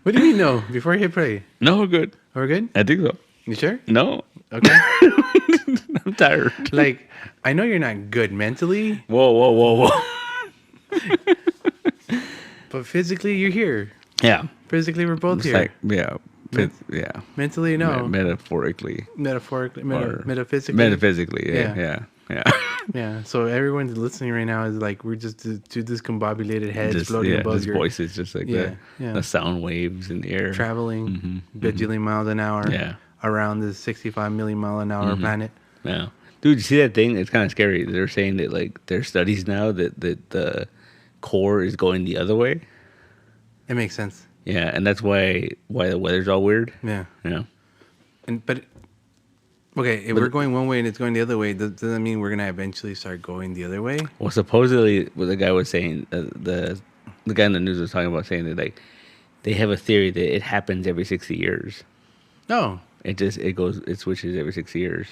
What do you mean no? Before I hit play. No, we're good. We're good? I think so. You sure? No. Okay. I'm tired. Like, I know you're not good mentally. Whoa. But physically, you're here. Yeah. Physically, we're both It's here. like, yeah. Mentally, no. Metaphorically. Metaphysically. Metaphysically, yeah. Yeah. So everyone listening right now is like, we're just two discombobulated heads floating above just your voices, just like the sound waves in the air. traveling bajillion miles an hour around this 65 million mile an hour planet. Yeah. Dude, you see that thing? It's kind of scary. They're saying that, like, there's studies now that the core is going the other way. It makes sense. Yeah, and that's why the weather's all weird. Yeah. Yeah. But if we're going one way and it's going the other way, does that mean we're gonna eventually start going the other way? Well, supposedly, what the guy was saying, the guy in the news was talking about saying that, like, they have a theory that it happens every 60 years. No. It switches every 6 years.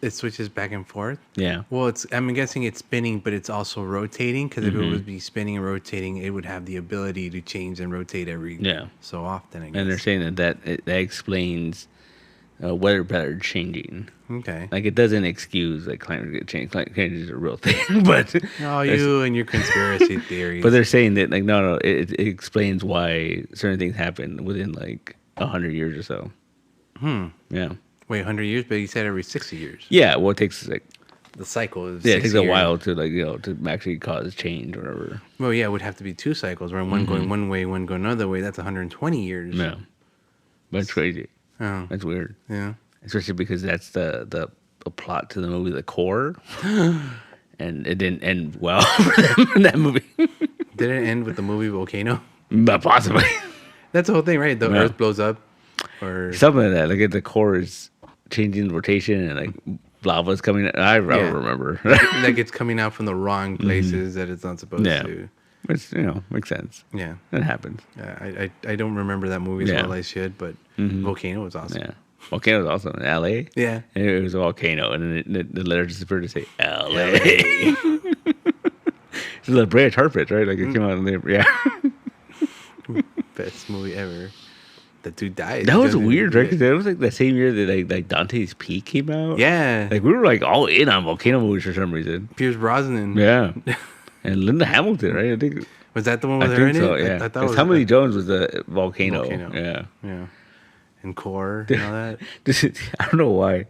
It switches back and forth. Yeah. Well, I'm guessing it's spinning, but it's also rotating. Because if it would be spinning and rotating, it would have the ability to change and rotate every so often. I guess. And they're saying that explains weather pattern changing. Okay. Like, it doesn't excuse like climate change. Climate change is a real thing, but you and your conspiracy theories. But they're saying that, like, no, it explains why certain things happen within like 100 years or so. Yeah. Wait, 100 years? But you said every 60 years. Yeah. Well, it takes like the cycle is. Yeah, it takes a while to to actually cause change or whatever. Well, yeah, it would have to be two cycles, where one going one way, one going another way. That's 120 years. Yeah. But it's crazy. Oh. That's weird. Yeah. Especially because that's the plot to the movie The Core. And it didn't end well for them in that movie. Did it end with the movie Volcano? Possibly. That's the whole thing, right? The Earth blows up? Or something like that. Like, the core is changing rotation and, like, lava's coming out. I don't remember. Like, it's coming out from the wrong places that it's not supposed to. Which, makes sense. Yeah. It happens. Yeah, I don't remember that movie as well as I should, but Volcano was awesome. Yeah. Volcano was awesome. In L.A.? Yeah. And it was a volcano, and then the letter disappeared to say L.A. It's La Brea Tar Pits, right? Like, it came out in there. Yeah. Best movie ever. The dude died. That was weird, right? Because that was like the same year that like Dante's Peak came out. Yeah. Like, we were like all in on volcano movies for some reason. Pierce Brosnan. Yeah. And Linda Hamilton, right? I think. Was that the one with her in so, it? Yeah. I thought was Tommy Lee Jones was the volcano. Yeah. Yeah. And Core and all that. I don't know why.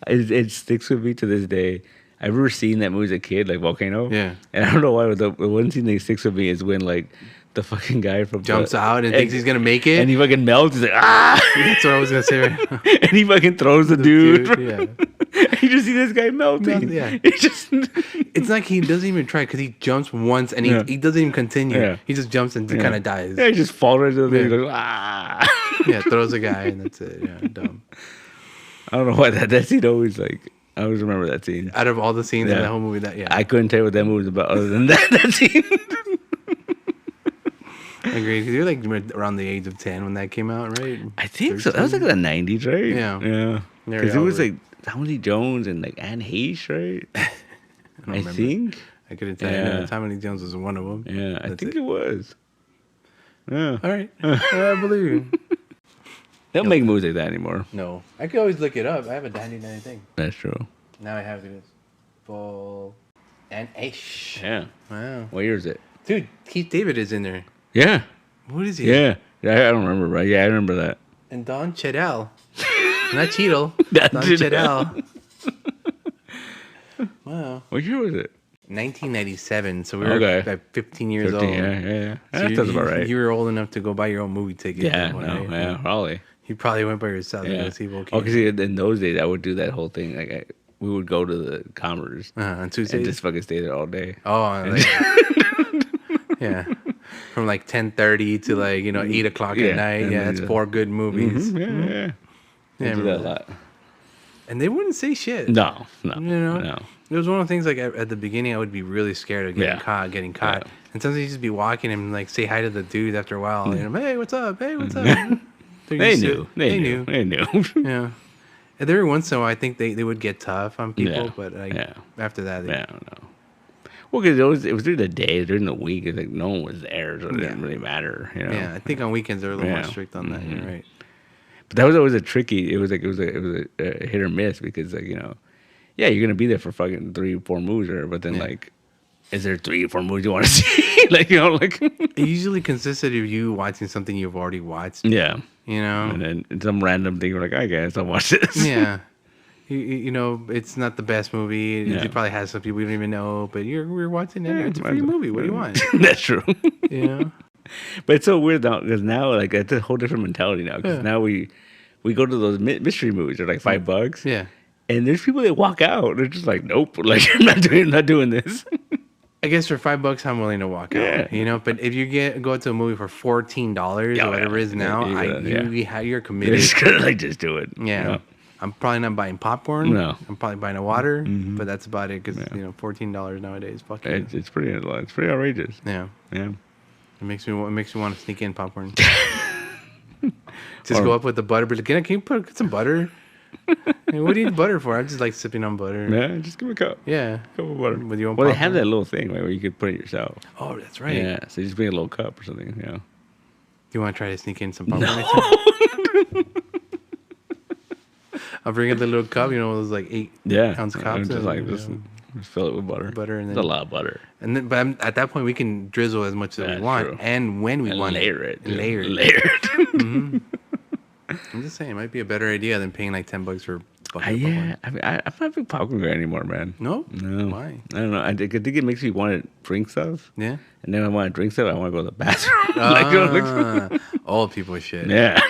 It sticks with me to this day. I remember seeing that movie as a kid, like Volcano. Yeah. And I don't know why, the one scene that sticks with me is when, like, the fucking guy from jumps out and thinks he's gonna make it, and he fucking melts. He's like, ah! That's what I was gonna say. Right now. And he fucking throws the dude. Yeah. You just see this guy melting. Yeah. It's like he doesn't even try because he jumps once and he doesn't even continue. Yeah. He just jumps and kind of dies. Yeah, he just falls right into the thing. Goes, ah! Yeah, throws a guy and that's it. Yeah, dumb. I don't know why that scene always like. I always remember that scene. Out of all the scenes in the whole movie, I couldn't tell you what that movie was about other than that scene. I agree, because you're like around the age of 10 when that came out, right? I think 13? So. That was like the 90s, right? Yeah. Because it was like Tommy Lee Jones and like Anne Heche, right? I think. I couldn't tell you. Tommy Lee Jones was one of them. Yeah, I think it was. Yeah. All right. I believe you. They don't make movies like that anymore. No. I could always look it up. I have a dandy thing. That's true. Now I have it. Full and Ash. Yeah. Wow. What year is it? Dude, Keith David is in there. Yeah. What is he? Yeah. I don't remember, right? Yeah, I remember that. And Don Cheadle. Not Cheadle. Don Cheadle. Wow. What year was it? 1997. So we were like 15 years old. Yeah. So that sounds about right. You were old enough to go buy your own movie ticket. Yeah, probably. You probably went by yourself to go see Volcano. Oh, because in those days, I would do that whole thing. Like, we would go to the Commerce on Tuesdays and just fucking stay there all day. Oh, yeah. From like 10:30 to like 8 o'clock at night. Yeah, that's 4 good movies. Yeah. We do that a lot. And they wouldn't say shit. No. It was one of the things like at the beginning I would be really scared of getting caught. Yeah. And sometimes you just be walking and like say hi to the dude after a while. And hey, what's up? Hey, what's up? They knew. Yeah. And every once in a while, I think they would get tough on people, but like after that, I don't know. Well, because it was during the day, during the week. It's like no one was there, so it didn't really matter. You know? Yeah, I think on weekends they're a little more strict on that. You're right. But that was always a tricky. It was a hit or miss because like yeah, you're gonna be there for fucking 3-4 movies or whatever, but then like, is there 3 or 4 movies you want to see? Like like it usually consisted of you watching something you've already watched. Yeah, and then some random thing you're like, I guess I'll watch this. Yeah. It's not the best movie. Yeah. It probably has some people we don't even know, but we're watching it. It's a free movie. What do you want? That's true. But it's so weird now because now like it's a whole different mentality now. Because now we go to those mystery movies. They're like $5. Yeah. And there's people that walk out. They're just like, nope. Like I'm not doing this. I guess for $5, I'm willing to walk out. But if you go to a movie for $14 or whatever it is now, you're committed. You're just gonna just do it. Yeah. I'm probably not buying popcorn. No. I'm probably buying a water, but that's about it because $14 nowadays. Fuck yeah. It's pretty outrageous. Yeah. Yeah. It makes me want to sneak in popcorn. Just go up with the butter. But can you put some butter? What do you need butter for? I'm just like sipping on butter. Yeah, just give me a cup. Yeah. A cup of butter. With your own they popcorn. have that little thing where you could put it yourself. Oh, that's right. Yeah, so you just bring a little cup or something. Yeah. Do you want to try to sneak in some popcorn? No. I'll bring in the little cup, those like 8-ounce cups. Just fill it with butter. And then, it's a lot of butter. And then, but at that point, we can drizzle as much as we want, true. And when we want layer it. Layer it. Mm-hmm. I'm just saying, it might be a better idea than paying like $10 for. Yeah, I mean, I'm not a big popcorn guy anymore, man. No. Why? I don't know. I think it makes me want to drink stuff. Yeah. And then when I want to drink stuff, I want to go to the bathroom. Old people shit. Yeah.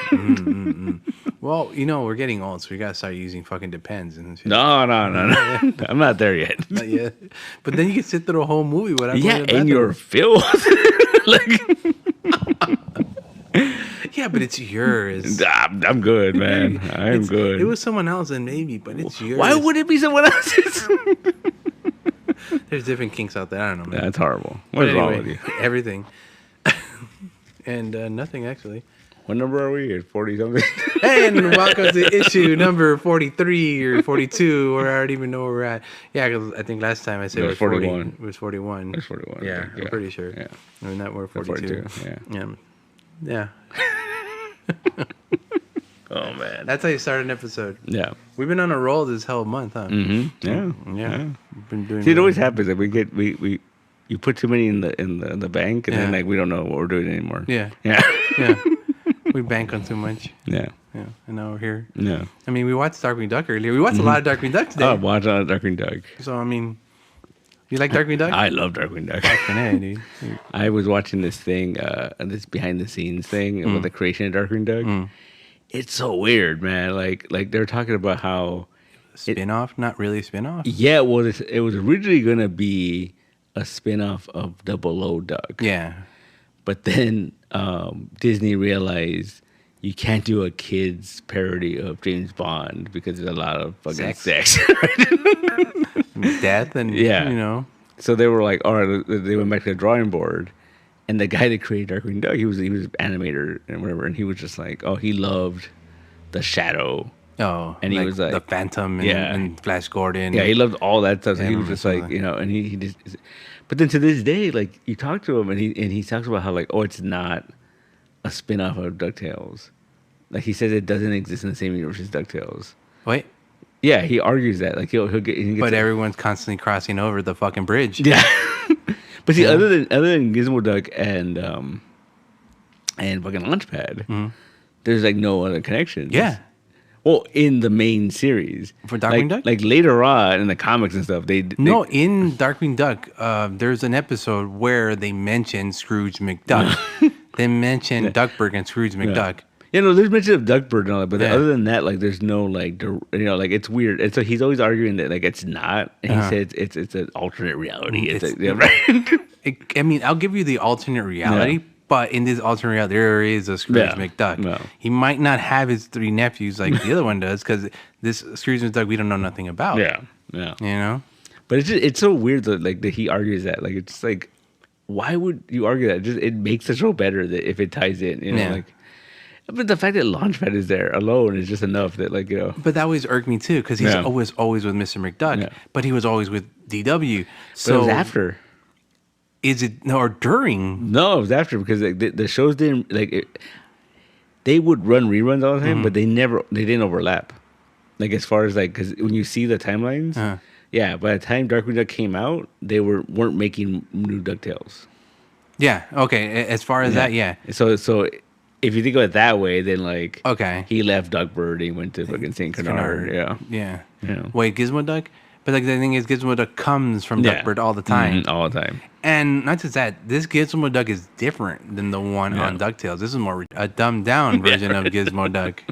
Well, we're getting old, so we gotta start using fucking Depends and shit. No. I'm not there yet. Not yet. But then you can sit through the whole movie without going to the bathroom. And you're filled. Yeah, but it's yours. I'm good, man. I'm good. It was someone else, and maybe, but it's yours. Why would it be someone else's? There's different kinks out there. I don't know, man. That's horrible. What's wrong with you? Everything. And nothing, actually. What number are we? 40 something? Hey, and welcome to issue number 43 or 42, or I don't even know where we're at. Yeah, because I think last time I said it was 41. It was 41. It was 41. Yeah, I'm pretty sure. Yeah. And now we're 42. Yeah. Oh, man. That's how you start an episode. Yeah. We've been on a roll this whole month, huh? Mm-hmm. Yeah. We've been doing. See, it always happens that you put too many in the bank, and then like we don't know what we're doing anymore. Yeah. Yeah. Yeah. We bank on too much. Yeah. Yeah. And now we're here. Yeah. I mean, we watched Darkwing Duck earlier. We watched a lot of Darkwing Duck today. Oh, watch a lot of Darkwing Duck. So, I mean, you like Darkwing Duck? I love Darkwing Duck. Fucking A, dude. I was watching this thing, this behind the scenes thing about the creation of Darkwing Duck. It's so weird, man. Like they're talking about how spin-off, not really a spin-off. Yeah, well, it was originally gonna be a spin-off of Double O Duck. Yeah, but then Disney realized you can't do a kids parody of James Bond because there's a lot of fucking sex. Death and So they were like, all right, they went back to the drawing board. And the guy that created Darkwing Duck, he was an animator and whatever, and he was just like, oh, he loved the Shadow. Oh, and he was like the Phantom and Flash Gordon. Yeah, he loved all that stuff. So he was just like, and he just. But then to this day, like you talk to him, and he talks about how like, oh, it's not a spin-off of DuckTales. Like he says, it doesn't exist in the same universe as DuckTales. Wait. Yeah, he argues that like he'll get. But everyone's constantly crossing over the fucking bridge. Yeah. But see, other than Gizmo Duck and fucking Launchpad, there's like no other connections. Yeah. Well, in the main series for Darkwing Duck, like later on in the comics and stuff, in Darkwing Duck, there's an episode where they mention Scrooge McDuck. They mention Duckburg and Scrooge McDuck. Yeah, no, there's mention of Duckbird and all that, but other than that, like, there's no, like, like, it's weird. And so he's always arguing that, like, it's not. And he said it's an alternate reality. I mean, I'll give you the alternate reality, but in this alternate reality, there is a Scrooge McDuck. No. He might not have his 3 nephews like the other one does, because this Scrooge McDuck we don't know nothing about. Yeah. But it's so weird that, like, that he argues that. Like, it's like, why would you argue that? It makes the show better that if it ties in, like. But the fact that Launchpad is there alone is just enough that, like, But that always irked me, too, because he's always with Mr. McDuck, but he was always with DW. So but it was after. Is it or during? No, it was after because like, the shows didn't they would run reruns all the time, but they didn't overlap. Like as far as like because when you see the timelines, yeah, by the time Darkwing Duck came out, they weren't making new DuckTales. Yeah. Okay. As far as that, yeah. So if you think of it that way, then like okay, he left Duckbird and he went to fucking St. Canard. Yeah. Yeah. Wait, Gizmo Duck? But like the thing is, Gizmo Duck comes from Duckbird all the time. All the time. And not just that, this Gizmo Duck is different than the one on DuckTales. This is more a dumbed down version of Gizmo Duck.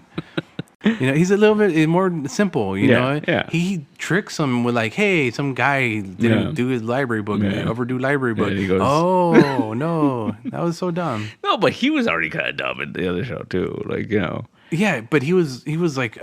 You know, he's a little bit more simple, you know? Yeah. He tricks him with like, hey, some guy didn't do his library book, overdo library book. And he goes, oh, no, that was so dumb. No, but he was already kind of dumb in the other show too. Like, you know. Yeah, but he was like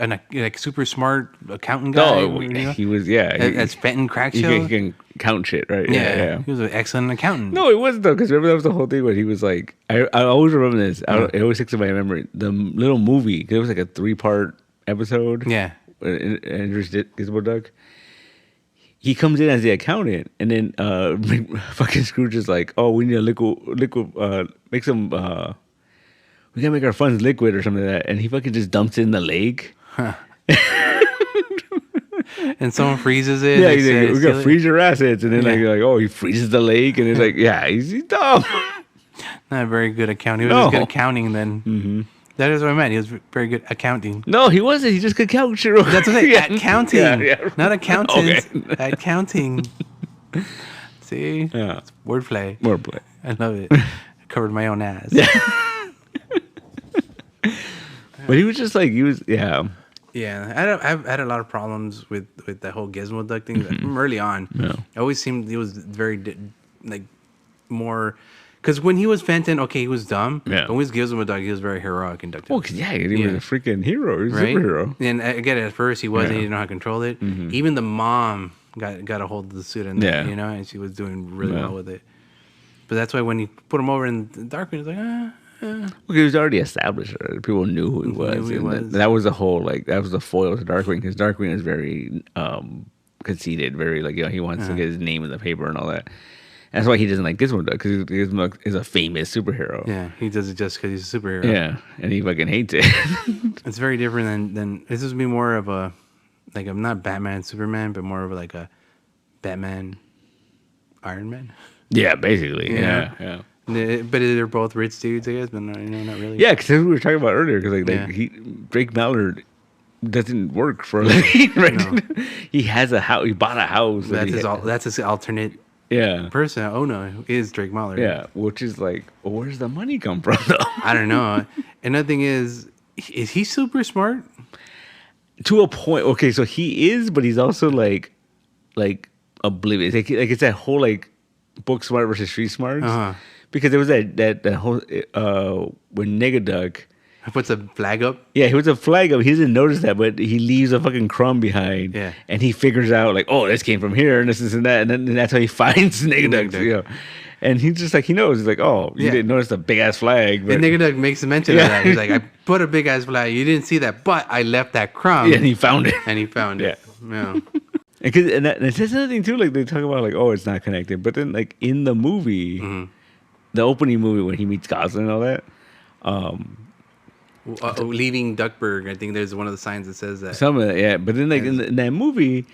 super smart accountant guy. No, you know? he was at Fenton Crack Show. He can count shit, right? Yeah, he was an excellent accountant. No, it wasn't though, because remember that was the whole thing when he was like, I always remember this. It always sticks in my memory. The little movie, 'cause it was like a 3-part episode. Yeah, Andrew's Gizmo Duck. He comes in as the accountant, and then fucking Scrooge is like, "Oh, we need a liquid, make some." We gotta make our funds liquid or something like that. And he fucking just dumps it in the lake. Huh. And someone freezes it. Yeah, he's like, we gotta freeze your assets. And then like, oh, he freezes the lake. And it's like, yeah, he's dumb. Not a very good accounting. He was just good accounting then. Mm-hmm. That is what I meant. He was very good accounting. No, he wasn't. He just could count shit. That's what I meant. At counting. Not accountants. Okay. At counting. See? Yeah. It's wordplay. Wordplay. I love it. I covered my own ass. Yeah. But he was just like, Yeah, I've had a lot of problems with the whole Gizmo Duck thing from early on. Yeah. It always seemed he was very, like, more... Because when he was Fenton, okay, he was dumb. Yeah. But when he was Gizmo Duck, he was very heroic and DuckTales. Well, he was a freaking hero. He was a superhero. And again, at first, he wasn't. He didn't know how to control it. Mm-hmm. Even the mom got a hold of the suit, and you know, and she was doing really well with it. But that's why when he put him over in Darkwing, it's like, Well, he was already established. People knew who he was. That was the whole, like, that was the foil to Darkwing, because Darkwing is very conceited, very, like, you know, he wants to get his name in the paper and all that. And that's why he doesn't like Gizmo Duck, because Gizmo is a famous superhero. Yeah, he does it just because he's a superhero. Yeah, and he fucking hates it. It's very different than this would be more of a, like, I'm not Batman, Superman, but more of like a Batman, Iron Man. Yeah, basically. Yeah. But they're both rich dudes, I guess, but not really. Yeah, because we were talking about earlier, because Drake Mallard doesn't work for a living, right? No. He has a house. He bought a house. That's his alternate. Yeah. Person, no, is Drake Mallard. Yeah, which is like, well, where's the money come from, though? I don't know. Another thing is he super smart? To a point. Okay, so he is, but he's also like oblivious. Like it's that whole like book smart versus street smarts. Uh-huh. Because there was that whole when Negaduck puts a flag up. Yeah, he puts a flag up. He doesn't notice that, but he leaves a fucking crumb behind. Yeah, and he figures out like, oh, this came from here, and this and that, and then that's how he finds Negaduck. You know? And he's just like, he knows. He's like, oh, you didn't notice the big ass flag. But... And Negaduck makes a mention of that. He's like, I put a big ass flag. You didn't see that, but I left that crumb. Yeah, and he found it. Yeah. And that's another thing too. Like they talk about like, oh, it's not connected, but then like in the movie, the opening movie when he meets Gosling and all that. Leaving Duckburg, I think there's one of the signs that says that. Some of that, yeah. But then, like in that movie,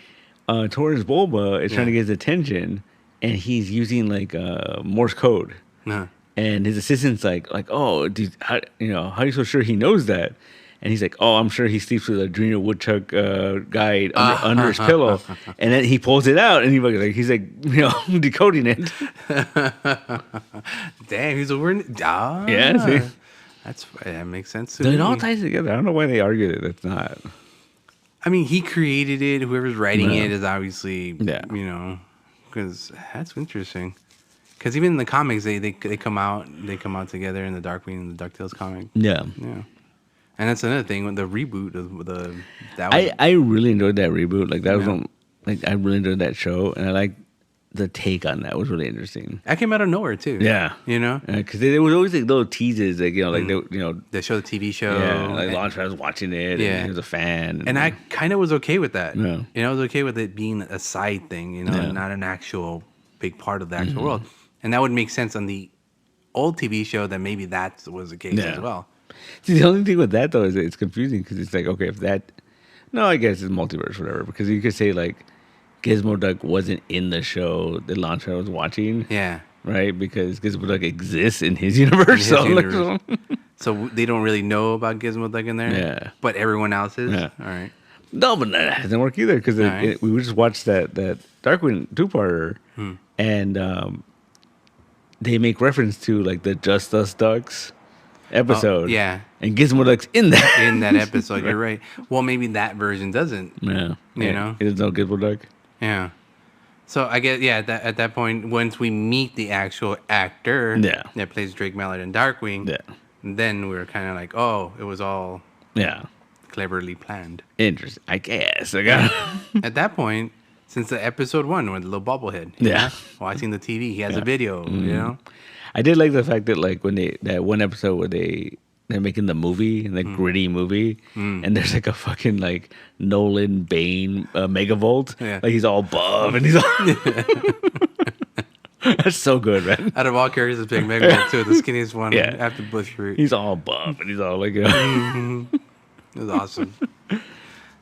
Torrance Bulba is trying to get his attention, and he's using like Morse code. Uh-huh. And his assistant's like, oh, dude, how are you so sure he knows that? And he's like, oh, I'm sure he sleeps with a Junior Woodchuck guide under his pillow. And then he pulls it out, and he's like, decoding it. Damn, he's a word. Yeah, see? That makes sense. It all ties together. I don't know why they argue that it's not. I mean, he created it. Whoever's writing it is obviously, because that's interesting. Because even in the comics, they come out together in the Darkwing and the DuckTales comic. Yeah. And that's another thing with the reboot of I really enjoyed that reboot. Like that was I really enjoyed that show, and I like the take on that was really interesting. That came out of nowhere too. Yeah, because there was always like little teases, like they show the TV show. Yeah, like Launchpad was watching it. Yeah, and he was a fan, and I kind of was okay with that. Yeah, I was okay with it being a side thing, not an actual big part of the actual world. And that would make sense on the old TV show that maybe that was the case as well. See, the only thing with that, though, is it's confusing because it's like, okay, if that... No, I guess it's multiverse, whatever. Because you could say, like, Gizmo Duck wasn't in the show that Lancha was watching. Yeah. Right? Because Gizmo Duck exists in his universe. So they don't really know about Gizmo Duck in there? Yeah. But everyone else is? Yeah. All right. No, but that doesn't work either. Because we just watched that Darkwing 2-parter. And they make reference to, like, the Just Us Ducks episode. Yeah. And Gizmo Duck's in that. In that episode, you're right. Well, maybe that version doesn't. Yeah. You know? It is no Gizmo Duck. Yeah. So I guess, at that point, once we meet the actual actor that plays Drake Mallard in Darkwing, then we were kind of like, oh, it was all cleverly planned. Interesting. I guess. At that point, since the episode 1 with the little bobblehead, you know, watching the TV, he has a video, you know? I did like the fact that, like, when that one episode where they're making the movie, the gritty movie, and there's like a fucking like Nolan Bane megavolt, like he's all buff and he's all. That's so good, man. Out of all characters, it's Big Megavolt too, the skinniest one after Bush Root. He's all buff and he's all like. It was awesome.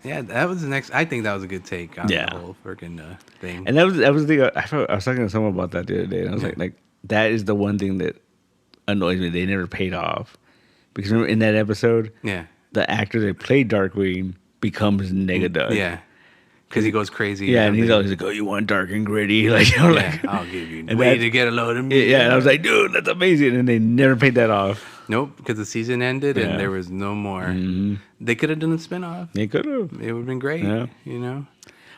Yeah, that was the next. I think that was a good take on the whole freaking thing. And that was the thing. I was talking to someone about that the other day, and I was like that is the one thing that annoys me. They never paid off. Because remember in that episode, the actor that played Darkwing becomes Negaduck. Yeah. Because he goes crazy. Yeah, and he's always like, "Oh, you want dark and gritty?" Like, you know, like I'll give you a way to get a load of me. Yeah, and I was like, "Dude, that's amazing!" And they never paid that off. Nope, because the season ended and there was no more. Mm-hmm. They could have done a spinoff. They could have. It would have been great. Yeah. You know.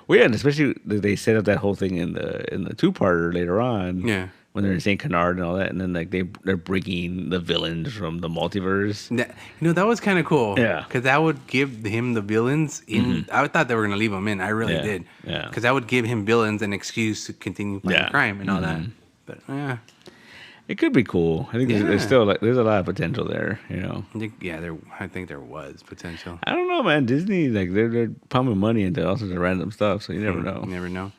Well, yeah, and especially they set up that whole thing in the 2-parter later on. Yeah. When they're in St. Canard and all that, and then like they're bringing the villains from the multiverse. That was kind of cool. Yeah, because that would give him the villains in. Mm-hmm. I thought they were gonna leave him in. I really did. Yeah, because that would give him villains an excuse to continue playing crime and all that. But it could be cool. I think there's still there's a lot of potential there. You know. I think there was potential. I don't know, man. Disney they're pumping money into all sorts of random stuff, so you never know. You never know.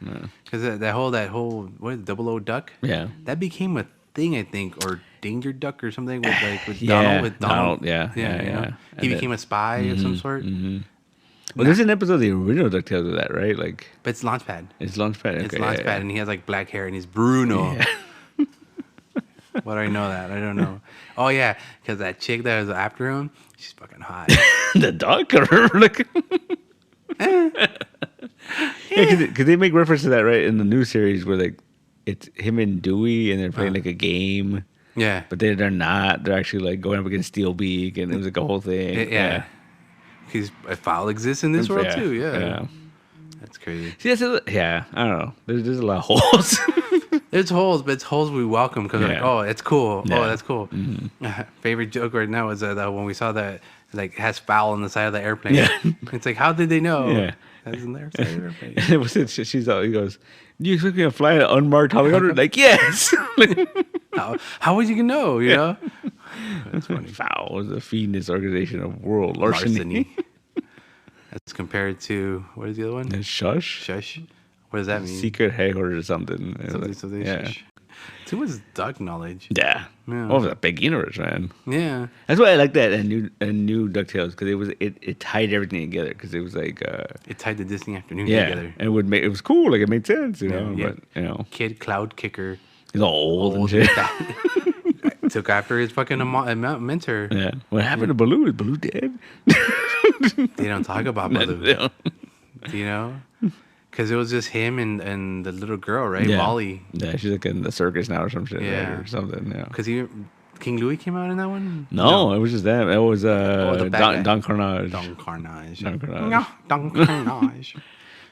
Because that whole what is it, Double O Duck? Yeah, that became a thing, I think, or Danger Duck or something with Donald. Yeah. He became a spy of some sort. Mm-hmm. Well, there's an episode of the original DuckTales of that, right? Like, but it's Launchpad. It's Launchpad. Okay, it's Launchpad, and he has like black hair, and he's Bruno. Yeah. Why do I know that? I don't know. Oh yeah, because that chick that was after him, she's fucking hot. The duck, or like. Because they make reference to that right in the new series where like it's him and Dewey and they're playing like a game. Yeah, but they're not. They're actually like going up against Steelbeak, and it was like a whole thing. Yeah, because a file exists in this world too. Yeah, that's crazy. See, I don't know. There's a lot of holes. There's holes, but it's holes we welcome because like, oh, it's cool. Yeah. Oh, that's cool. Mm-hmm. Favorite joke right now is that when we saw that like has foul on the side of the airplane. Yeah. It's like, how did they know? Yeah. That's in there. He goes, "Do you expect me to fly an unmarked helicopter?" Like, yes. How would you know? You know. That's funny. FOUL is the Fiendus Organization of World Larceny. That's compared to what is the other one? Shush. Shush. What does that mean? Secret headquarters or something. Something. Yeah. Shush. Too much duck knowledge. Yeah. Oh, it's a big universe, man. Yeah. That's why I like that and new DuckTales because it tied everything together because it was like it tied the Disney afternoon together. And it was cool, like it made sense, you know. Yeah. But you know, Kid Cloud Kicker. He's all old and shit. Took after his fucking mentor. Yeah. What happened to Baloo? Is Baloo dead? They don't talk about Baloo. Do you know? Because it was just him and the little girl, right? Yeah. Molly. Yeah, she's like in the circus now or some shit. Yeah. Right? Or something, yeah. Because King Louis came out in that one? No, it was just them. It was Don Carnage. Don Carnage. No, Don Carnage.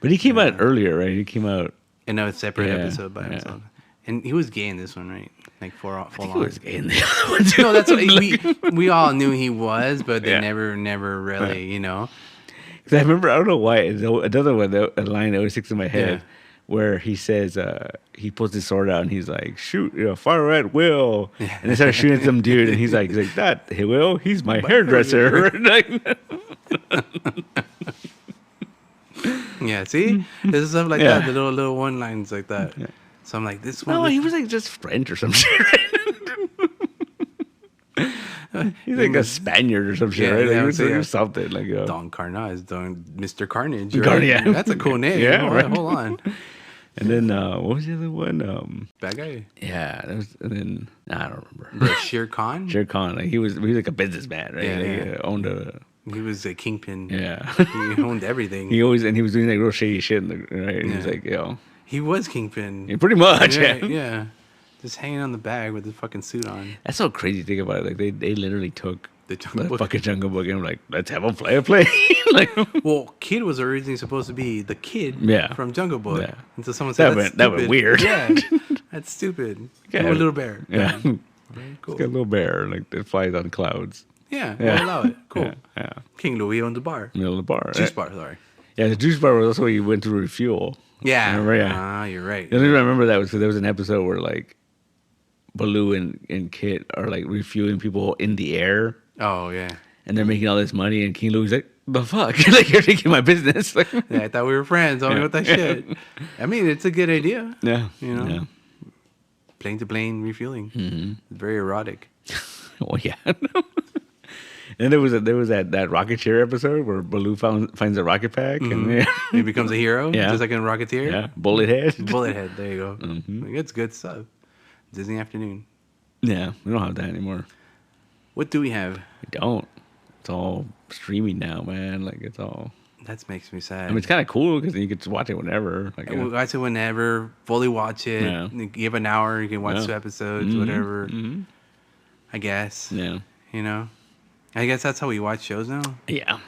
But he came out earlier, right? He came out... in a separate episode by himself. And he was gay in this one, right? Like full on. He was gay in the other one, too. No, that's what we all knew he was, but they never really, you know... I remember, I don't know why, another one, a line that always sticks in my head, where he says, he pulls his sword out and he's like, shoot, fire at Will. And they start shooting at some dude and he's like, that, hey, Will, he's my hairdresser. Yeah, see? There's stuff like that, the little one-lines like that. So I'm like, this one. No, he was like just French or some shit. He's like a Spaniard or some shit, right? Like, he was something like Don Carnage, Mr. Carnage. Right? Yeah, that's a cool name. Yeah, right. Hold on. And then what was the other one? Bad guy. Yeah, that was. And then I don't remember. The Shere Khan. Shere Khan, like he was like a businessman, right? Yeah, like, owned a. He was a kingpin. Yeah, he owned everything. He was doing like real shady shit, right? Yeah. He's like, he was kingpin. Yeah, pretty much. Yeah. Just hanging on the bag with his fucking suit on. That's so crazy to think about it. Like they literally took the fucking Jungle Book and were like, let's have him play a play. Like, well, Kid was originally supposed to be the kid from Jungle Book. Yeah. Until someone said that went weird. Yeah, that's stupid. Yeah, a little bear. Yeah, cool. It's got a little bear like that flies on clouds. Yeah, we'll allow it. Cool. Yeah. King Louis owned the bar. Middle of the bar. Juice bar, sorry. Yeah, the juice bar was also where you went to refuel. Yeah. Remember? Yeah. You're right. The only reason I remember that was because there was an episode where like Baloo and Kit are like refueling people in the air. Oh yeah. And they're making all this money, and King Louis like, the fuck? Like, you're taking my business. Like, yeah, I thought we were friends. Tell me what that shit. I mean, it's a good idea. Yeah. You know? Yeah. Plane to plane refueling. Mm-hmm. It's very erotic. Oh, yeah. And there was that rocket chair episode where Baloo finds a rocket pack. Mm-hmm. And he becomes a hero. Yeah. Just like in Rocketeer. Yeah. Bullet head. There you go. Mm-hmm. Like, it's good stuff. Disney Afternoon. Yeah. We don't have that anymore. What do we have? We don't. It's all streaming now, man. Like, it's all... That makes me sad. I mean, it's kind of cool because you can just watch it whenever. Like, watch it whenever. Fully watch it. Yeah. You have an hour. You can watch 2 episodes, whatever. Mm-hmm. I guess. Yeah. You know? I guess that's how we watch shows now. Yeah.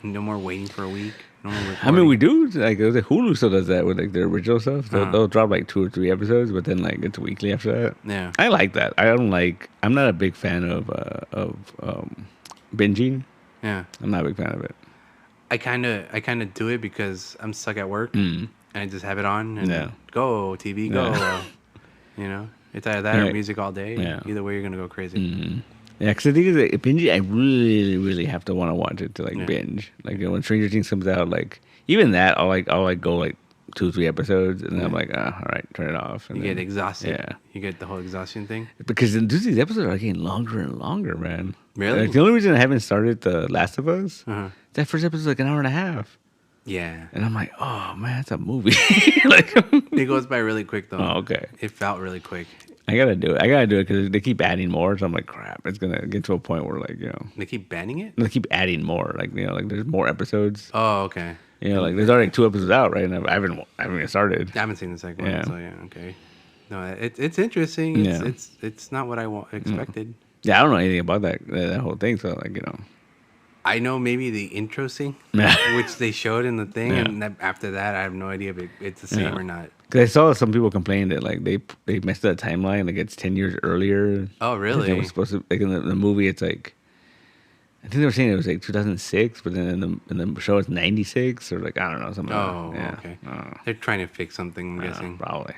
No more waiting for a week. No more I mean, we do. Like, the Hulu still does that with like their original stuff. They'll drop like 2 or 3 episodes, but then like it's weekly after that. Yeah. I like that. I'm not a big fan of binging. Yeah. I'm not a big fan of it. I kind of do it because I'm stuck at work and I just have it on and go TV go. You know, it's either that or music all day. Yeah. Either way, you're gonna go crazy. Mm-hmm. Yeah, because the thing is, like, binging, I really, really have to want to watch it to like binge. Like, when Stranger Things comes out, like even that, I'll go like 2 or 3 episodes, and then I'm like, all right, turn it off. And you then, get exhausted. Yeah, you get the whole exhaustion thing. Because these episodes are getting longer and longer, man. Really? Like, the only reason I haven't started The Last of Us, that first episode is like an hour and a half. Yeah. And I'm like, oh man, that's a movie. Like, it goes by really quick though. Oh, okay. It felt really quick. I gotta do it because they keep adding more. So I'm like, crap, it's gonna get to a point where like, you know, they keep banning it. They keep adding more. Like, you know, like there's more episodes. Oh, okay. You know, like there's already 2 episodes out, right? And I haven't even started. I haven't seen the second one. So yeah, okay. No, it's interesting. It's not what I expected. Yeah, I don't know anything about that whole thing. So like, you know, I know maybe the intro scene, which they showed in the thing, and after that, I have no idea if it's the same or not. Because I saw some people complain that like they messed up the timeline, like it's 10 years earlier. Oh, really? It was supposed to, like in the movie, it's like, I think they were saying it was like 2006, but then in the show it's 96 or like, I don't know, something. Oh, okay. They're trying to fix something. I'm guessing probably.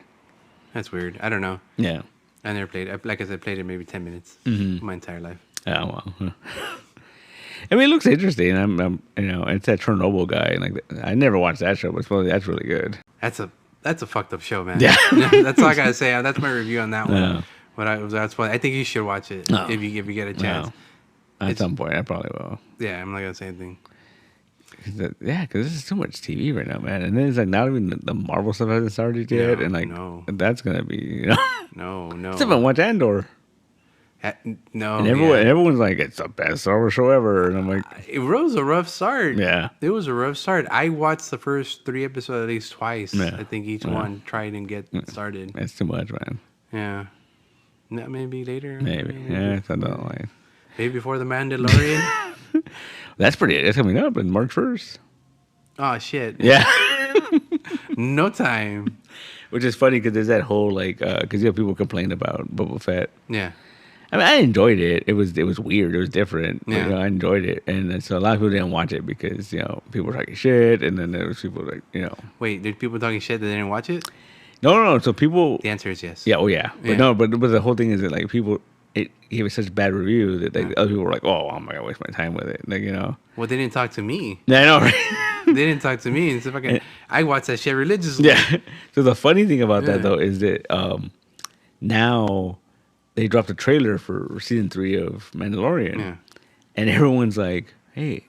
That's weird. I don't know. Yeah. I never played it. Like I said, played it maybe 10 minutes my entire life. Oh well. I mean, it looks interesting. I'm you know, it's that Chernobyl guy, and like I never watched that show, but supposedly that's really good. That's a fucked up show, man. Yeah. That's all I gotta say. That's my review on that one. But that's why I think you should watch it if you get a chance. At some point, I probably will. Yeah, I'm not gonna say anything. Because this is too much TV right now, man. And then it's like not even the Marvel stuff hasn't started yet, and like that's gonna be, you know. No. Except I watch Andor. No, and everyone's like, it's the best Star Wars show ever, and I'm like, it was a rough start. Yeah, it was a rough start. I watched the first 3 episodes at least twice. Yeah. I think each one tried and get started. That's too much, man. Yeah, maybe later. Maybe. Yeah, it's not like maybe before the Mandalorian. That's coming up in March 1st. Oh shit! Yeah, no time. Which is funny because there's that whole like, because people complain about Boba Fett. Yeah. I mean, I enjoyed it. It was weird. It was different. Yeah. But, you know, I enjoyed it, and so a lot of people didn't watch it because, you know, people were talking shit, and then there was people like, you know. Wait, did people talking shit that they didn't watch it? No. So people. The answer is yes. Yeah. Oh yeah. But no. But the whole thing is that like people it gave it such a bad review that like other people were like, "Oh, I'm not gonna waste my time with it." Like, you know. Well, they didn't talk to me. Yeah, I know, right? They didn't talk to me. And so I watch that shit religiously. Yeah. So the funny thing about that though is that now they dropped a trailer for season 3 of Mandalorian, and everyone's like, "Hey,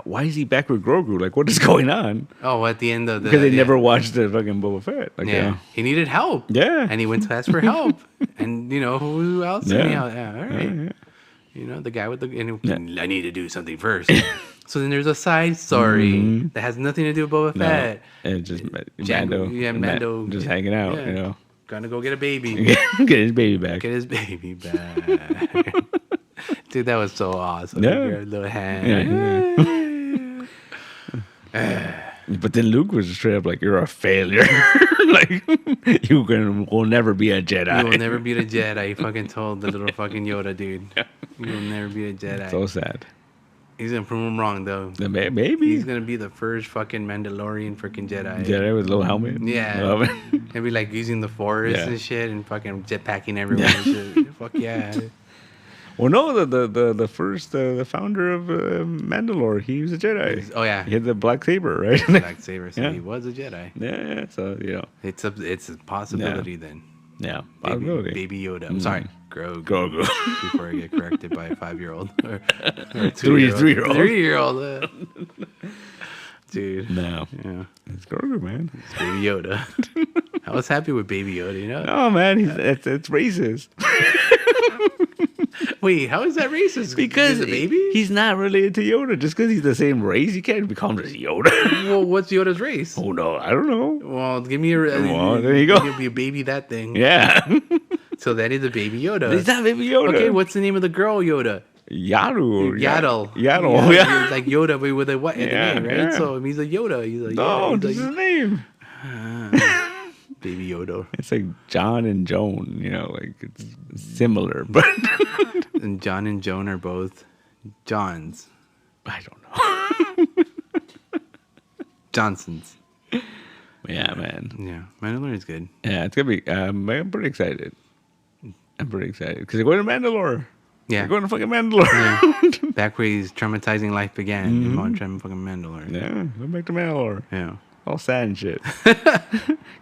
why is he back with Grogu? Like, what is going on?" Oh, at the end of the... Because they never watched the fucking Boba Fett. Like, yeah. He needed help. Yeah. And he went to ask for help. And, you know, who else? Yeah. All right. Yeah. You know, the guy with the... And I need to do something first. So then there's a side story that has nothing to do with Boba Fett. And just Mando. Yeah, Mando. Just hanging out, you know. Gonna go get a baby. Get his baby back. Get his baby back. Dude, that was so awesome. Yeah. Your little hand. But then Luke was straight up like, "You're a failure. Like, will never be a Jedi. You will never be a Jedi." He fucking told the little fucking Yoda, dude. You will never be a Jedi. So sad. He's gonna prove him wrong, though. Maybe. He's gonna be the first fucking Mandalorian freaking Jedi. Jedi with a little helmet? Yeah. He'll be like using the Force and shit and fucking jetpacking everywhere and shit. Fuck yeah. Well, no, the first, the founder of Mandalore, he was a Jedi. Oh, yeah. He had the black saber, right? Black saber, so he was a Jedi. Yeah, so, you know. It's a possibility then. Yeah, possibility. Baby Yoda. I'm sorry, Grogu. Before I get corrected by a 5-year-old. Or a 3-year-old. 3-year-old. Dude. No. Yeah. It's Grogu, man. It's Baby Yoda. I was happy with Baby Yoda, you know? Oh, man, it's racist. Wait, how is that racist? Because he's a baby? He's not related to Yoda. Just because he's the same race, you can't become just Yoda. Well, what's Yoda's race? Oh, no, I don't know. Well, give me well, there you go. You'll be a baby that thing. Yeah. So that is a Baby Yoda. It's not Baby Yoda. Okay, what's the name of the girl Yoda? Yaddle. Yaddle. Yaddle. Yeah. It's like Yoda, but with a what in the name, right? Yeah. So he's a Yoda. He's a No, Yoda. this is his name. Baby Yoda. It's like John and Joan, you know, like it's similar, but and John and Joan are both Johns. I don't know. Johnsons. Yeah, man. Yeah, Mandalorian's good. Yeah, it's gonna be. I'm pretty excited. Because they're going to Mandalore. Yeah, they're going to fucking Mandalore. Yeah. Back where his traumatizing life began. You want to try fucking Mandalore. Yeah, go back to Mandalore. Yeah. All sad and shit.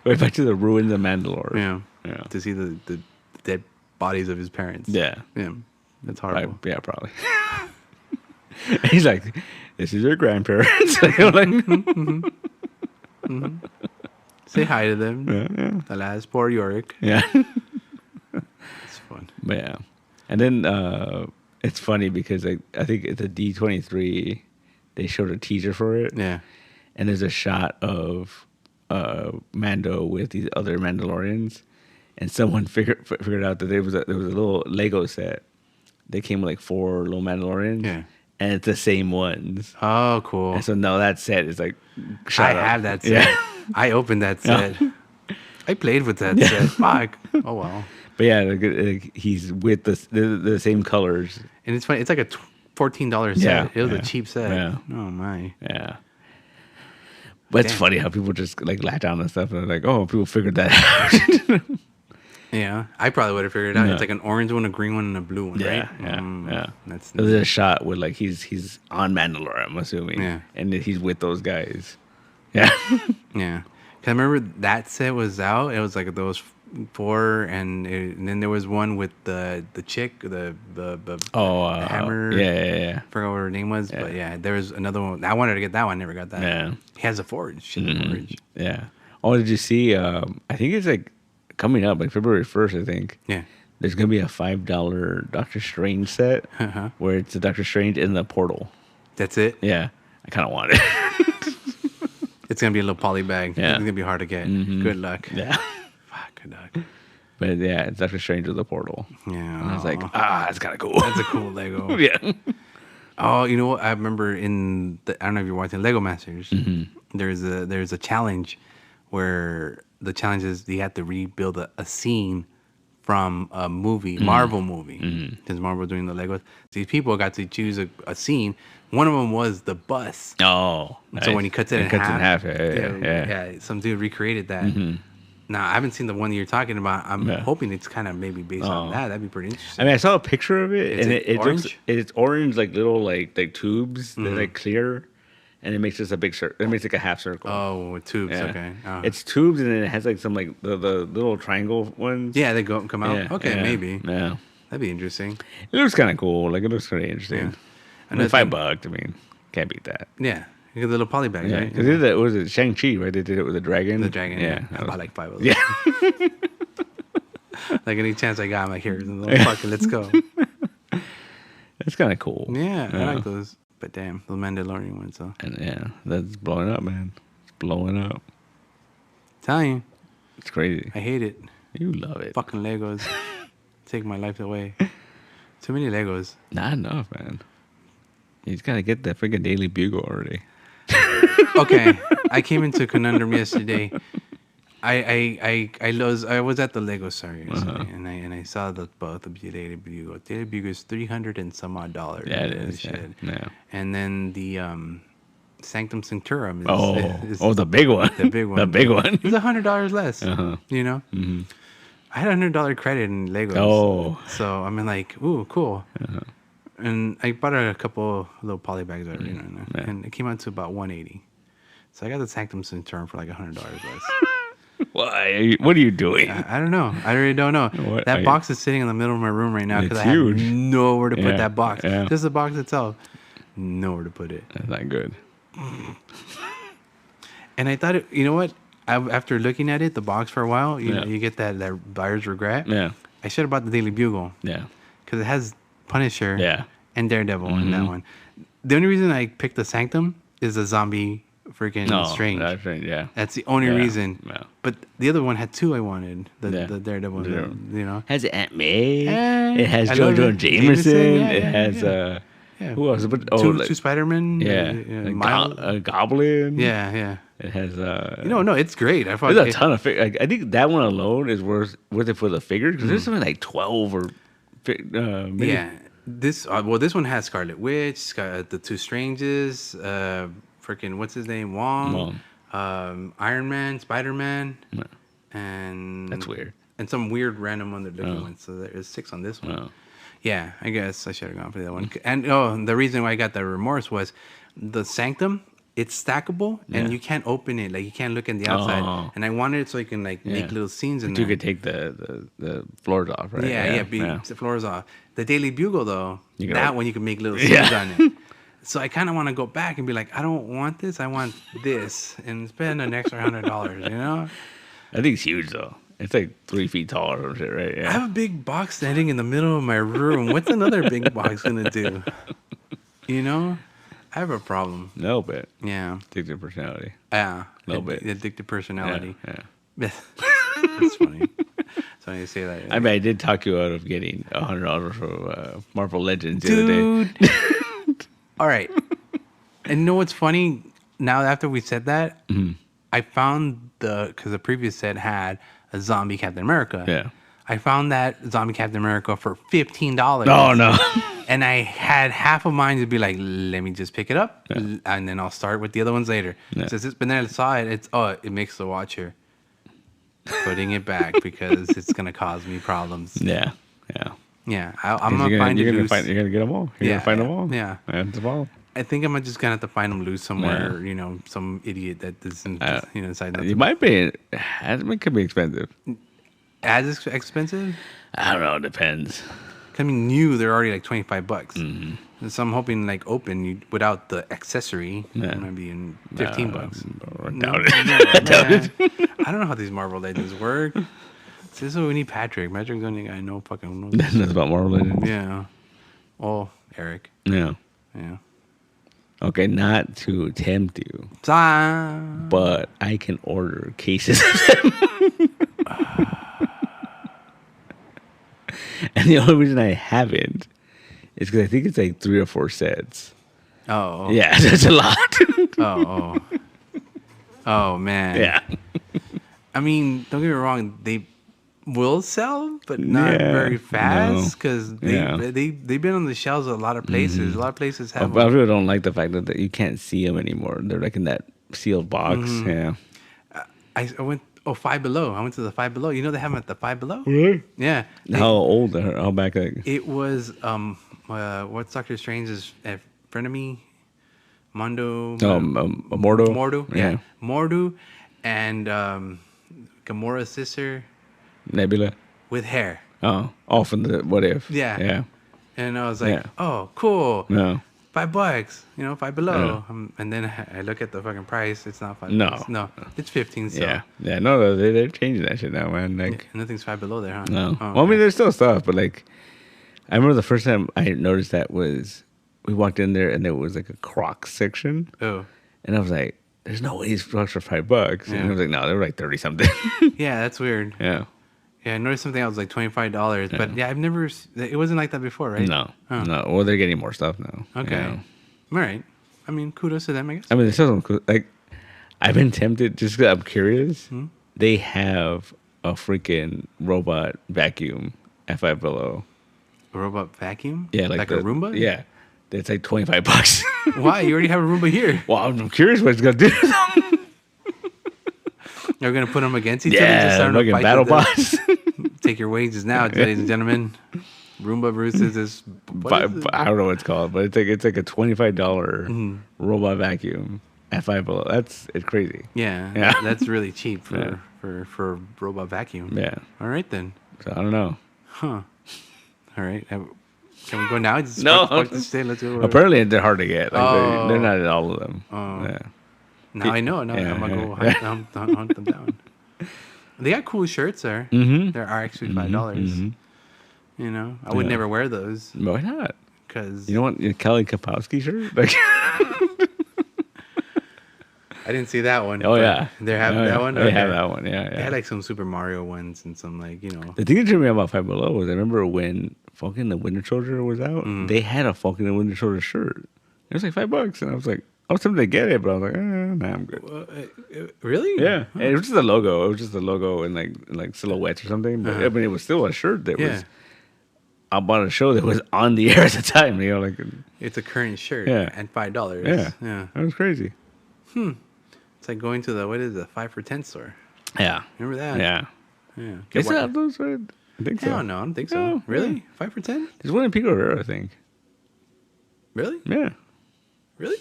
Going back to the ruins of Mandalore. Yeah. To see the dead bodies of his parents. Yeah. Yeah. That's horrible. Probably. He's like, "This is your grandparents." Like, Say hi to them. Yeah. The last poor Yorick. Yeah. It's fun. But yeah. And then it's funny because I think at the D23 they showed a teaser for it. Yeah. And there's a shot of Mando with these other Mandalorians, and someone figured out that there was a little Lego set. They came with like 4 little Mandalorians, and it's the same ones. Oh, cool! And so now that set is like, I have that set. Yeah. I opened that set. I played with that set. Fuck. Oh well. But yeah, like he's with the same colors, and it's funny. It's like a $14 set. Yeah, it was a cheap set. Yeah. Oh my. Yeah. But it's funny how people just like latch on and stuff, and they're like, "Oh, people figured that out." Yeah, I probably would have figured it out. It's like an orange one, a green one, and a blue one, right? Yeah. There's a shot where like he's on Mandalore, I'm assuming. Yeah. And he's with those guys. Yeah. Yeah. Cause I remember that set was out. It was like those 4, and then there was one with the chick, the hammer. Yeah. I forgot what her name was, but yeah, there was another one. I wanted to get that one, never got that. Yeah. He has a forge. Shit, a forge. Yeah. Oh, did you see? I think it's like coming up, like February 1st, I think. Yeah. There's gonna be a $5 Doctor Strange set where it's a Doctor Strange in the portal. That's it. Yeah. I kind of want it. It's gonna be a little poly bag. Yeah. It's gonna be hard to get. Good luck. Yeah. Fuck, good luck. But yeah, it's Doctor Strange with the portal. Yeah. And I was like, that's kind of cool. That's a cool Lego. Yeah. Oh, you know what? I remember I don't know if you're watching Lego Masters. There's a challenge where the challenge is you have to rebuild a scene from a movie, Marvel movie. Because Marvel doing the Legos. These people got to choose a scene. One of them was the bus. Oh. So when he cuts it in half. Yeah. Some dude recreated that. Nah, I haven't seen the one you're talking about. I'm hoping it's kind of maybe based on that. That'd be pretty interesting. I mean, I saw a picture of it, and it orange? looks, it's orange, like little like tubes that like clear, and it makes just a big circle. It makes like a half circle. Oh, with tubes. Yeah. Okay. Oh. It's tubes, and then it has like some like the little triangle ones. Yeah, they come out. Yeah, Okay, yeah, maybe. Yeah, that'd be interesting. It looks kind of cool. Like it looks pretty interesting. Yeah. I mean, $5. I mean, can't beat that. Yeah. You get the little poly bags, right? Because it was it Shang-Chi, right? They did it with the dragon. The dragon, yeah. I bought like 5 of them. Yeah. Like any chance I got, I'm like, here, fuck it, let's go. That's kind of cool. Yeah, I like those. But damn, the Mandalorian ones, though. And yeah, that's blowing up, man. It's blowing up. Telling you. It's crazy. I hate it. You love it. Fucking Legos. Take my life away. Too many Legos. Not enough, man. You just gotta get that freaking Daily Bugle already. Okay, I came into a conundrum yesterday. I was at the Lego store yesterday, and I saw the Daily Bugle. Daily Bugle is $300 and some odd dollars. Yeah, it is. Yeah. And then the Sanctum Sanctorum is the big one. The big one. The big one. It's $100 less. You know. Mm-hmm. I had $100 credit in Legos. Oh. So I'm like, ooh, cool. And I bought a couple little poly bags already, and it came out to about $180. So I got the Sanctum Sanctorum for like $100 less. Why? What are you doing? I don't know. I really don't know. That box is sitting in the middle of my room right now because I have nowhere to put that box. Yeah. Just the box itself, nowhere to put it. That's not good. And I thought, you know what? After looking at it, the box for a while, you know, you get that buyer's regret. Yeah. I should have bought the Daily Bugle. Yeah. Because it has Punisher. Yeah. And Daredevil in that one. The only reason I picked the Sanctum is the zombie freaking Strange. That's right, yeah. That's the only reason. Yeah. But the other one had 2 I wanted. The Daredevil, you know. Has Aunt May. It has Jojo Jameson. It has who else? But, two Spider-Man. A Goblin. Yeah. It has no, it's great. There's a ton of figures. I think that one alone is worth it for the figures because there's something like 12 or maybe. Yeah. This one has Scarlet Witch, the 2 Stranges, freaking what's his name, Wong. Iron Man, Spider-Man, and that's weird. And some weird random other different ones. So there's 6 on this one. Yeah, I guess I should have gone for that one. And the reason why I got that remorse was the Sanctum. It's stackable, and you can't open it. Like you can't look in the outside. And I wanted it so you can like make little scenes in there. You could take the floors off, right? Yeah, the floors off. The Daily Bugle though, that one you can make little scenes on it. So I kind of want to go back and be like, I don't want this. I want this, and spend an extra $100. You know? I think it's huge though. It's like 3 feet tall or shit, right? Yeah. I have a big box standing in the middle of my room. What's another big box gonna do? You know? I have a problem. No bit. Yeah. Addictive personality. Yeah. No bit. Addictive personality. Yeah. That's funny. So you say that. I mean, I did talk you out of getting $100 for Marvel Legends the other day. All right. And you know what's funny? Now after we said that, I found because the previous set had a zombie Captain America. Yeah. I found that zombie Captain America for $15. Oh no. And I had half of mine to be like, let me just pick it up, and then I'll start with the other ones later. Yeah. But then I saw it. It makes the watcher putting it back because it's gonna cause me problems. Yeah. I'm gonna find it loose. You're gonna get them all. You're gonna find them all. Yeah. That's the problem. I think I'm just gonna have to find them loose somewhere. You know, some idiot that doesn't, decide. It might be. It could be expensive. As expensive? I don't know. It depends. I mean, new, they're already like $25. So I'm hoping like open without the accessory, it might be in $15. I doubt it. I don't know how these Marvel Legends work. This is what we need Patrick. Patrick's the only guy I know fucking knows. That's about Marvel Legends. Yeah. Oh, Eric. Yeah. Okay, not to tempt you, but I can order cases of them. And the only reason I haven't is because I think it's like 3 or 4 sets. Oh. Yeah, that's a lot. Oh, man. Yeah. I mean, don't get me wrong. They will sell, but not very fast because they've been on the shelves at a lot of places. A lot of places have them. I really don't like the fact that you can't see them anymore. They're like in that sealed box. Yeah. I went Oh, Five Below. I went to the Five Below. You know they have them at the Five Below? Really? Yeah. How old? How back? It was what's Doctor Strange's frenemy? Mondo. Mordo. Mordo. Yeah. Mordo, and Gamora's sister. Nebula. With hair. Oh, from the What If. Yeah. Yeah. And I was like, oh, cool. No. $5, Five Below. And then I look at the fucking price. It's not $5. No, it's 15. So. Yeah. No, they're changing that shit now, man. Like nothing's $5 Below there, huh? No. Well, I mean, there's still stuff, but like, I remember the first time I noticed that was we walked in there and there was like a Crocs section. Oh. And I was like, there's no way these Crocs are $5. And I was like, no, they were like 30 something. Yeah, that's weird. Yeah. Yeah, I noticed something else like $25, but yeah, I've never. It wasn't like that before, right? No, no. Well, they're getting more stuff now. Okay, all right. I mean, kudos to them, I guess. I mean, there's some cool. Like, I've been tempted just because I'm curious. They have a freaking robot vacuum at Five Below. A robot vacuum? Yeah, like a Roomba. Yeah, it's like $25. Why? You already have a Roomba here. Well, I'm curious what it's gonna do. You're gonna put them against each other? Just like a battle boss. Take your wages now, ladies and gentlemen. Roomba Bruce's is. I don't know what it's called, but it's like a $25 robot vacuum at Five Below. It's crazy. Yeah. That's really cheap for robot vacuum. Yeah. All right then. So I don't know. Huh. All right. Can we go now? Just no. Let's go. Apparently they're hard to get. Like they're not at all of them. Yeah. Now I know. Now I'm gonna go hunt them down. They got cool shirts there. They're actually $5. I would never wear those. Why not? Because you don't want your Kelly Kapowski shirt. Like, I didn't see that one. Oh yeah, they have that one. They have that one. Yeah. They had like some Super Mario ones and some like The thing that drew me about Five Below was I remember when fucking the Winter Soldier was out. They had a fucking Winter Soldier shirt. It was like $5, and I was like. I was tempted to get it, but I was like, nah, I'm good. Really? Yeah. Huh. It was just a logo. It was just a logo in like silhouettes or something. But I mean, it was still a shirt that was about a show that was on the air at the time. Like it's a current shirt. And $5. Yeah. That was crazy. It's like going to the 5 for 10 store. Yeah. Remember that? Yeah. They still have those, right? I think so. No, I don't think so. Oh, really? 5 for 10? There's one in Pico Rivera, I think. Really? Yeah. Really?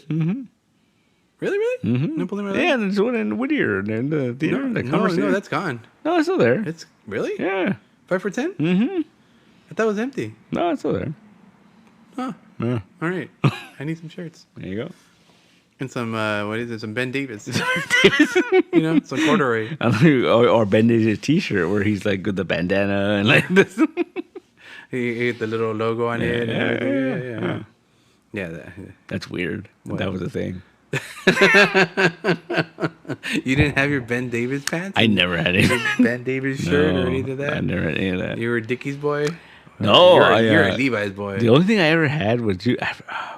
Really? Yeah, and there's one in Whittier in the theater. No, that's gone. No, it's still there. It's really? Yeah. 5 for 10? I thought it was empty. No, it's still there. Huh. Yeah. All right. I need some shirts. There you go. And some some Ben Davis. Some corduroy. Or Ben Davis t-shirt where he's like with the bandana and like this. He had the little logo on it. Yeah. That's weird. That was a thing. You didn't have your Ben Davis pants? I never had any Ben Davis shirt or anything of that? I never had any of that. You were a Dickies boy? No. You're a Levi's boy. The only thing I ever had was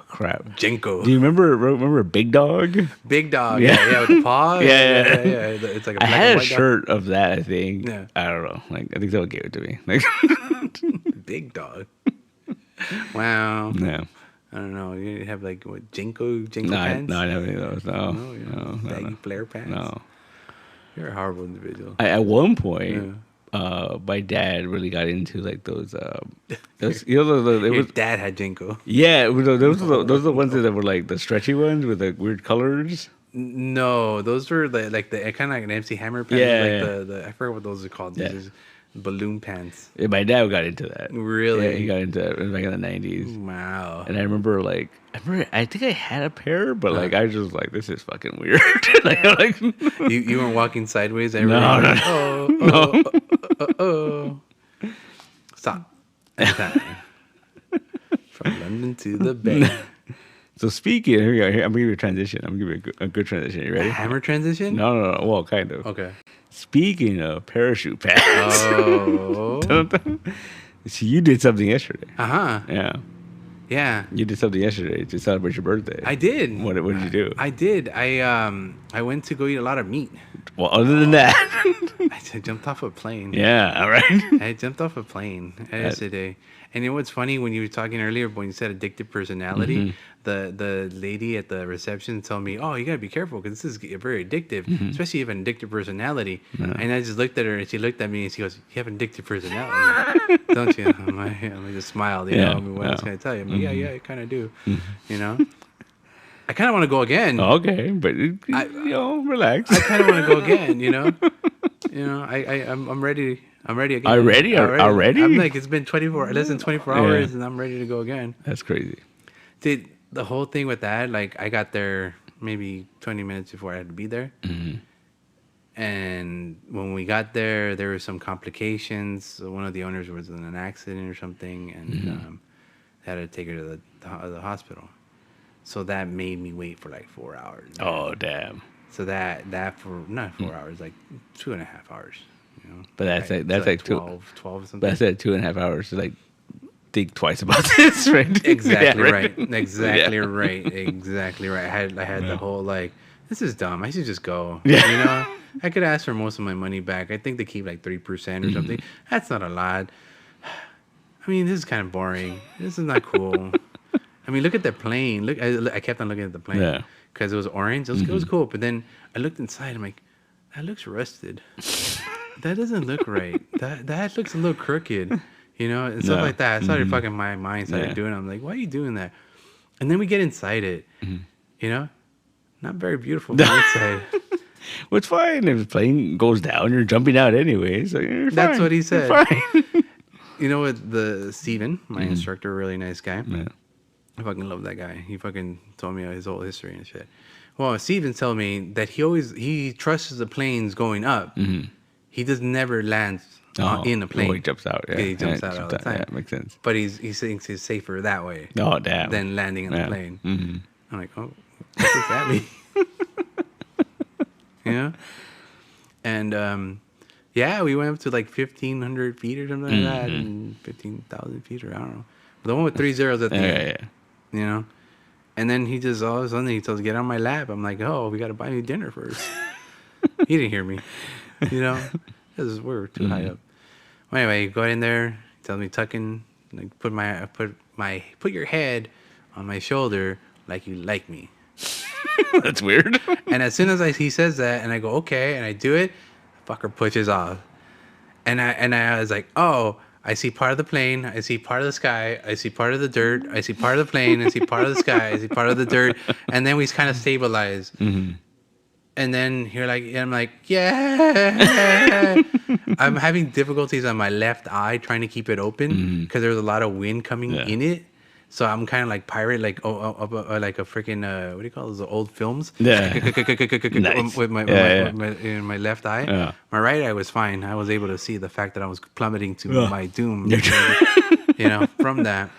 crap. Jenko. Do you remember Big Dog? Big Dog. Yeah, with the paw. Yeah. It's like I had a shirt of that, I think. Yeah. I don't know. Like I think someone gave it to me. Like Big Dog. Wow. Yeah. I don't know. You have like what Jenko pants? No, I don't have any of those. No. Baggy flare pants. No. You're a horrible individual. At one point, my dad really got into like those. Your dad had Jenko. Yeah, those are the ones that were like the stretchy ones with the weird colors. No, those were the kind of like an MC Hammer pants. The I forget what those are called. These balloon pants. Yeah, my dad got into that. Really? Yeah, he got into it back in the 90s. Wow. And I remember I think I had a pair, but like I was just like, this is fucking weird. You weren't walking sideways. No. Oh. Stop. From London to the Bay. So speaking, here we go. Here, I'm gonna give you a transition. I'm gonna give you a good transition. You ready? A hammer transition? No. Well, kind of. Okay. Speaking of parachute pants. Oh. So you did something yesterday. Yeah. Yeah. You did something yesterday to celebrate your birthday. I did. What did you do? I did. I went to go eat a lot of meat. Well, other than that, I jumped off a plane. Yeah, all right. I jumped off a plane yesterday, And you know what's funny, when you were talking earlier, when you said addictive personality, the lady at the reception told me, "Oh, you gotta be careful because this is very addictive, especially if you have an addictive personality." And I just looked at her, and she looked at me, and she goes, "You have an addictive personality, don't you?" I just smiled. You know, what else can I tell you? I'm like, yeah, I kind of do. You know, I kind of want to go again. Okay, but relax. I kind of want to go again. You know, I'm ready. I'm ready again. Already? I'm like, it's been less than 24 hours, and I'm ready to go again. That's crazy. Dude, the whole thing with that, like, I got there maybe 20 minutes before I had to be there. And when we got there, there were some complications. So one of the owners was in an accident or something, and they had to take her to the hospital. So that made me wait for like 4 hours. Oh, damn. So that for not 4 hours, like 2.5 hours. You know? But that's like 12 or something. But that's at 2.5 hours to like think twice about this, right? Exactly right. Exactly right. Exactly right. I had the whole like, this is dumb. I should just go. Yeah. You know, I could ask for most of my money back. I think they keep like 3% or something. That's not a lot. I mean, this is kind of boring. This is not cool. I mean, look at the plane. Look, I kept on looking at the plane because it was orange. It was cool. But then I looked inside. I'm like, that looks rusted. That doesn't look right. That looks a little crooked, you know, and stuff like that. I started fucking my mind started doing it. I'm like, why are you doing that? And then we get inside it, you know, not very beautiful from inside. Well, it's fine if the plane goes down. You're jumping out anyway, so you're fine. That's what he said. You're fine. You know what? The Steven, my instructor, really nice guy. Yeah. I fucking love that guy. He fucking told me his whole history and shit. Well, Steven told me that he trusts the planes going up. He does never land in a plane. Oh, he jumps out. Yeah, he jumps out all the time. Yeah, makes sense. But he thinks he's safer that way. Oh, damn. Than landing in the plane. I'm like, oh, what does that mean? You know? And we went up to like 1,500 feet or something like that, and 15,000 feet, or I don't know. But the one with 3 zeros at the end. You know? And then he just all of a sudden he tells me, get on my lap. I'm like, oh, we got to buy me dinner first. He didn't hear me. You know? Because we're too high up. Well, anyway, go in there, tells me tuck in, like put your head on my shoulder like you like me. That's weird. And as soon as he says that, and I go, okay, and I do it, the fucker pushes off. And I was like, oh, I see part of the plane, I see part of the sky, I see part of the dirt, I see part of the plane, I see part of the sky, I see part of the dirt, and then we kind of stabilize. And then I'm like, yeah. I'm having difficulties on my left eye trying to keep it open because there's a lot of wind coming in it. So I'm kind of like pirate, like like a freaking what do you call those, the old films? Yeah. Nice. With my left eye. Yeah. My right eye was fine. I was able to see the fact that I was plummeting to my doom. You know, from that.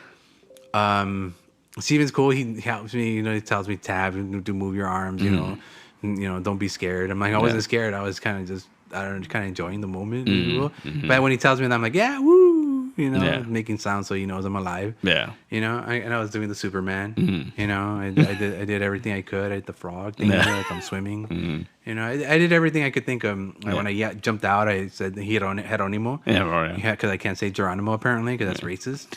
Steven's cool. He helps me. You know, he tells me tab to move your arms. You know, don't be scared. I'm like, I wasn't scared. I was kind of just, I don't know, kind of enjoying the moment. But when he tells me that, I'm like, yeah, woo. You know, making sounds so he knows I'm alive. Yeah. You know, and I was doing the Superman. You know, I did everything I could. I did the frog thing, like I'm swimming. You know, I did everything I could think of. Like when I jumped out, I said Geronimo. Yeah, because I can't say Geronimo apparently because that's racist.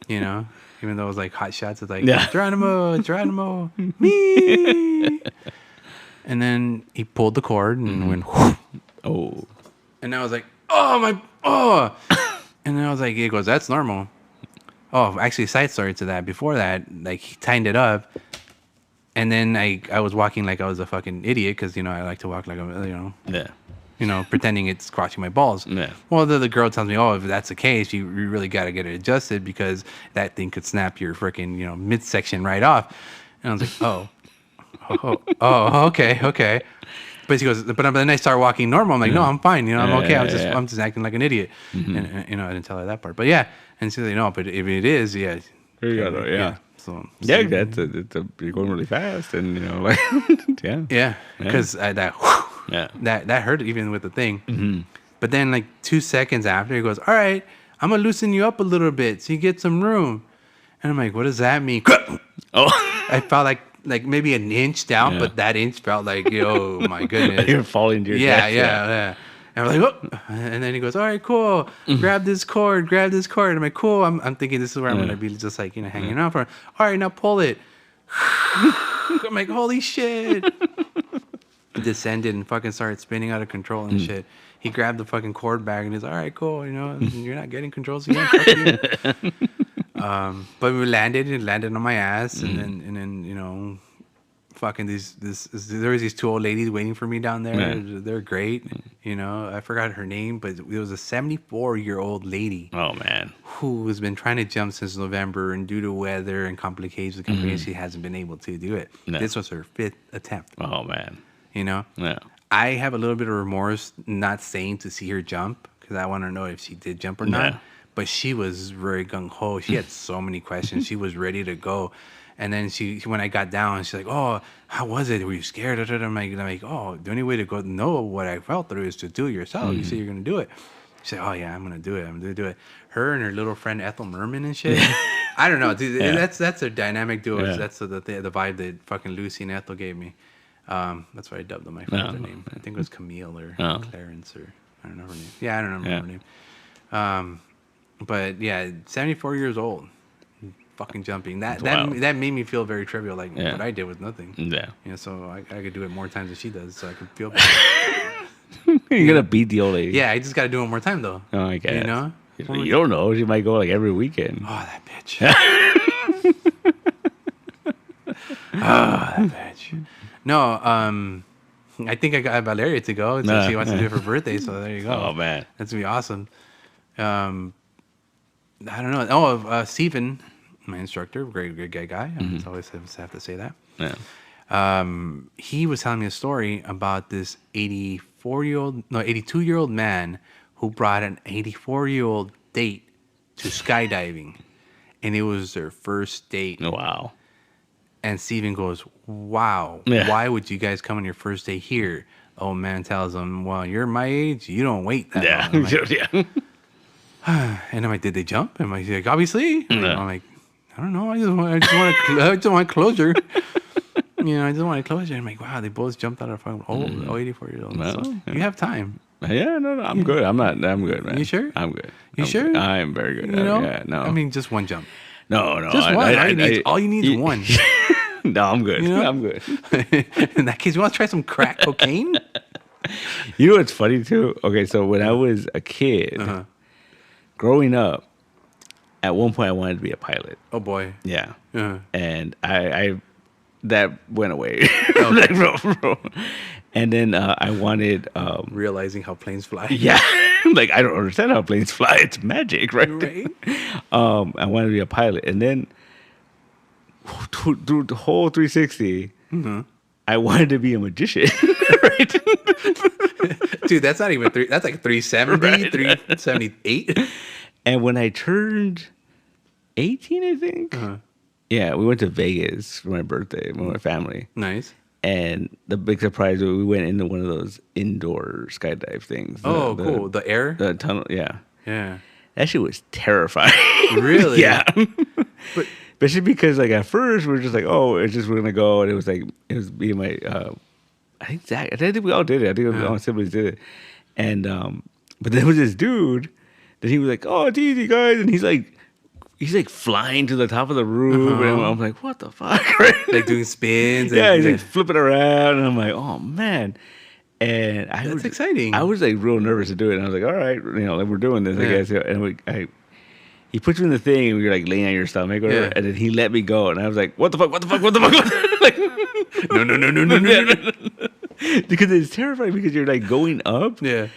You know, even though it was like hot shots, it's like Geronimo, me. And then he pulled the cord and went, oh. And I was like, oh. And then I was like, he goes, that's normal. Oh, actually, side story to that. Before that, like, he tightened it up. And then I was walking like I was a fucking idiot because, you know, I like to walk like I'm, you know, pretending it's scratching my balls. Yeah. Well, the girl tells me, oh, if that's the case, you really got to get it adjusted because that thing could snap your freaking, you know, midsection right off. And I was like, okay. But she goes, but then I start walking normal. I'm like, no, I'm fine. You know, I'm okay. I'm just acting like an idiot. And you know, I didn't tell her that part. But yeah, and she's like, no, but if it is, there you go. So you're going really fast, and you know, like because that hurt even with the thing. But then like 2 seconds after, he goes, all right, I'm gonna loosen you up a little bit so you get some room. And I'm like, what does that mean? I felt like maybe an inch down, but that inch felt like, oh my goodness. You're falling to your death. Yeah. And I'm like, oh, and then he goes, all right, cool. Grab this cord. And I'm like, cool. I'm thinking this is where I'm gonna be just like hanging out for. All right, now pull it. I'm like, holy shit. Descended and fucking started spinning out of control and shit. He grabbed the fucking cord bag and he's all right, cool, you're not getting controls again. Fuck you. But we landed on my ass, and then fucking there was these two old ladies waiting for me down there. They're great. I forgot her name, but it was a 74-year-old lady. Oh man, who has been trying to jump since November, and due to weather and complications, she hasn't been able to do it. No. This was her 5th attempt. Oh man, Yeah. I have a little bit of remorse not saying to see her jump, because I want to know if she did jump or not. But she was very gung-ho. She had so many questions. She was ready to go. And then when I got down, she's like, oh, how was it? Were you scared? I'm like, oh, the only way to go know what I felt through is to do it yourself. You say you're going to do it. She's like, oh, yeah, I'm going to do it. Her and her little friend Ethel Merman and shit. I don't know, dude. That's a dynamic duo. That's the vibe that fucking Lucy and Ethel gave me. That's why I dubbed them my friend's name. I think it was Camille or Clarence, or I don't know her name. Yeah, I don't remember her name. But yeah, 74 years old, fucking jumping. That made me feel very trivial. Like what I did was nothing. Yeah. So I could do it more times than she does, so I could feel better. You're gonna beat the old lady. Yeah, I just gotta do it more time though. Oh, I guess. You don't know. She might go like every weekend. Oh, that bitch. That bitch. No, I think I got Valeria to go. So she wants to do it for her birthday, so there you go. Oh man, that's gonna be awesome. I don't know. Oh, Steven, my instructor, great guy. I always have to say that. Yeah. He was telling me a story about this 82-year-old man who brought an 84-year-old date to skydiving, and it was their first date. Wow. And Steven goes, wow, why would you guys come on your first day here? Old man tells him, well, you're my age, you don't wait that long. Like, and I'm like, did they jump? And I'm like, obviously. I'm like, I don't know, I just want closure. I just want closure. And I'm like, wow, they both jumped out of fucking 84-year-old. Well, so you have time. Yeah, no, I'm good. I'm good, man. You sure? I'm good. Sure? I'm very good. Yeah, no. I mean, just one jump. No. Just one. All you need is one. No, I'm good. I'm good. In that case, you want to try some crack cocaine? You know what's funny, too? Okay, so when I was a kid, growing up, at one point I wanted to be a pilot. Oh, boy. Yeah. Uh-huh. And I that went away. Bro. And then I wanted... realizing how planes fly. Yeah. Like, I don't understand how planes fly. It's magic, right? I wanted to be a pilot. And then through the whole 360, I wanted to be a magician. Right? Dude, that's not even that's like 370, right? 378. And when I turned 18, I think, yeah, we went to Vegas for my birthday with my family. Nice. And the big surprise, we went into one of those indoor skydive things. Cool. The air? The tunnel, yeah. Yeah. That shit was terrifying. Really? Yeah. But especially because, like, at first, we were just like, oh, it's just, we're going to go. And it was me and my, I think we all did it. I think all my siblings did it. And, but there was this dude that he was like, oh, it's easy, guys. And he's like flying to the top of the roof. And I'm like, what the fuck? Right? Like doing spins. Yeah, he's like flipping around. And I'm like, oh, man. And that's exciting. I was like real nervous to do it. And I was like, all right, like we're doing this, I guess. And he puts me in the thing and we were like laying on your stomach or whatever. And then he let me go. And I was like, what the fuck? Like, no. Because it's terrifying because you're like going up. Yeah.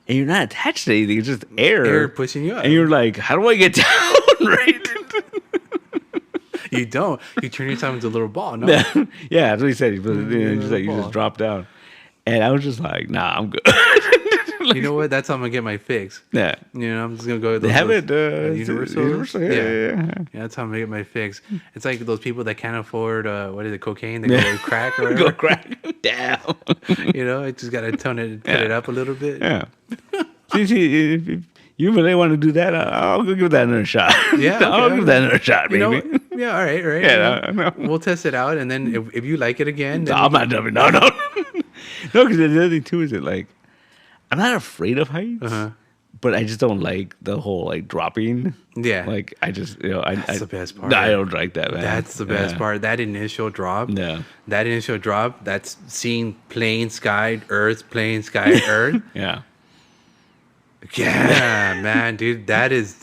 And you're not attached to anything. It's just air. Air pushing you up. And you're like, how do I get down? Right? You don't. You turn yourself into a little ball, no? Yeah, that's what he said. You just drop down. And I was just like, nah, I'm good. You know what? That's how I'm going to get my fix. Yeah. I'm just going to go with those. They have it Universal. Yeah. That's how I'm going to get my fix. It's like those people that can't afford, cocaine. They go crack or whatever. Go crack. Damn. I just got to put it up a little bit. Yeah. See, if you really want to do that, I'll go give that another shot. Yeah. Okay, I'll give that another shot, baby. Yeah, all right. Yeah, no. We'll test it out, and then if you like it again... I'm not dumping. No. No, because the other thing, too, is that, like, I'm not afraid of heights, but I just don't like the whole like dropping. Yeah, like I just that's the best part. I don't like that, man. That's the best part. That initial drop. Yeah, that initial drop. That's seeing plane, sky, earth, plane, sky, earth. Yeah, man, dude. That is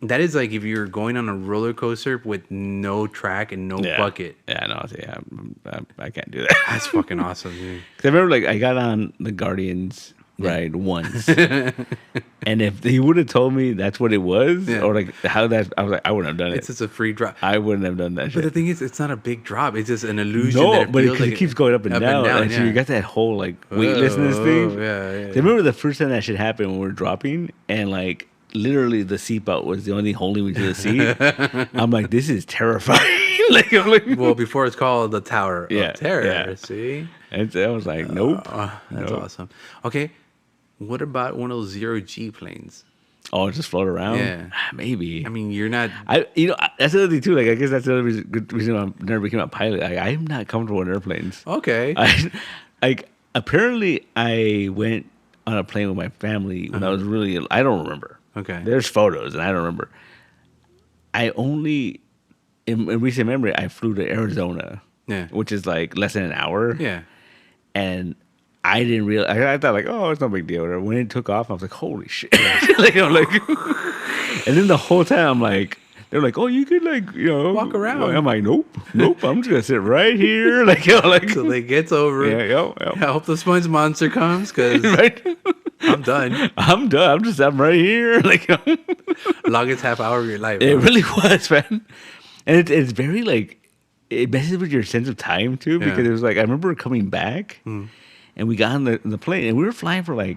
like if you're going on a roller coaster with no track and no bucket. Yeah, no, I can't do that. That's fucking awesome, dude. Because I remember, like, I got on the Guardians ride once, and if he would have told me that's what it was, or like how that, I was like, I wouldn't have done it. It's just a free drop. I wouldn't have done that. But the thing is, it's not a big drop. It's just an illusion. No, that but feels it keeps going up and down. And so you got that whole like weightlessness thing. Yeah. I remember the first time that shit happened when we were dropping, and like literally the seatbelt was the only holding me to the seat. I'm like, this is terrifying. I'm like, well, before it's called the Tower of Terror. See, and so I was like, nope. That's awesome. Okay. What about one of those 0G planes? Oh, just float around? Yeah. Maybe. I mean, you're not... that's the other thing, too. Like, I guess that's the other reason I never became a pilot. Like, I'm not comfortable in airplanes. Okay. Apparently, I went on a plane with my family when I was really... I don't remember. Okay. There's photos, and I don't remember. I only... In recent memory, I flew to Arizona. Yeah. Which is, like, less than an hour. Yeah. And... I didn't realize. I thought like, oh, it's no big deal. Whatever. When it took off, I was like, holy shit! like, I'm like, and then the whole time, I'm like, they're like, oh, you could like, walk around. I'm like, nope. I'm just gonna sit right here, like, till it gets over. Yeah. I hope the sponge monster comes because I'm done. I'm right here, like, longest half hour of your life. It really was, man. And it's very like, it messes with your sense of time too, because it was like I remember coming back. And we got on the plane, and we were flying for like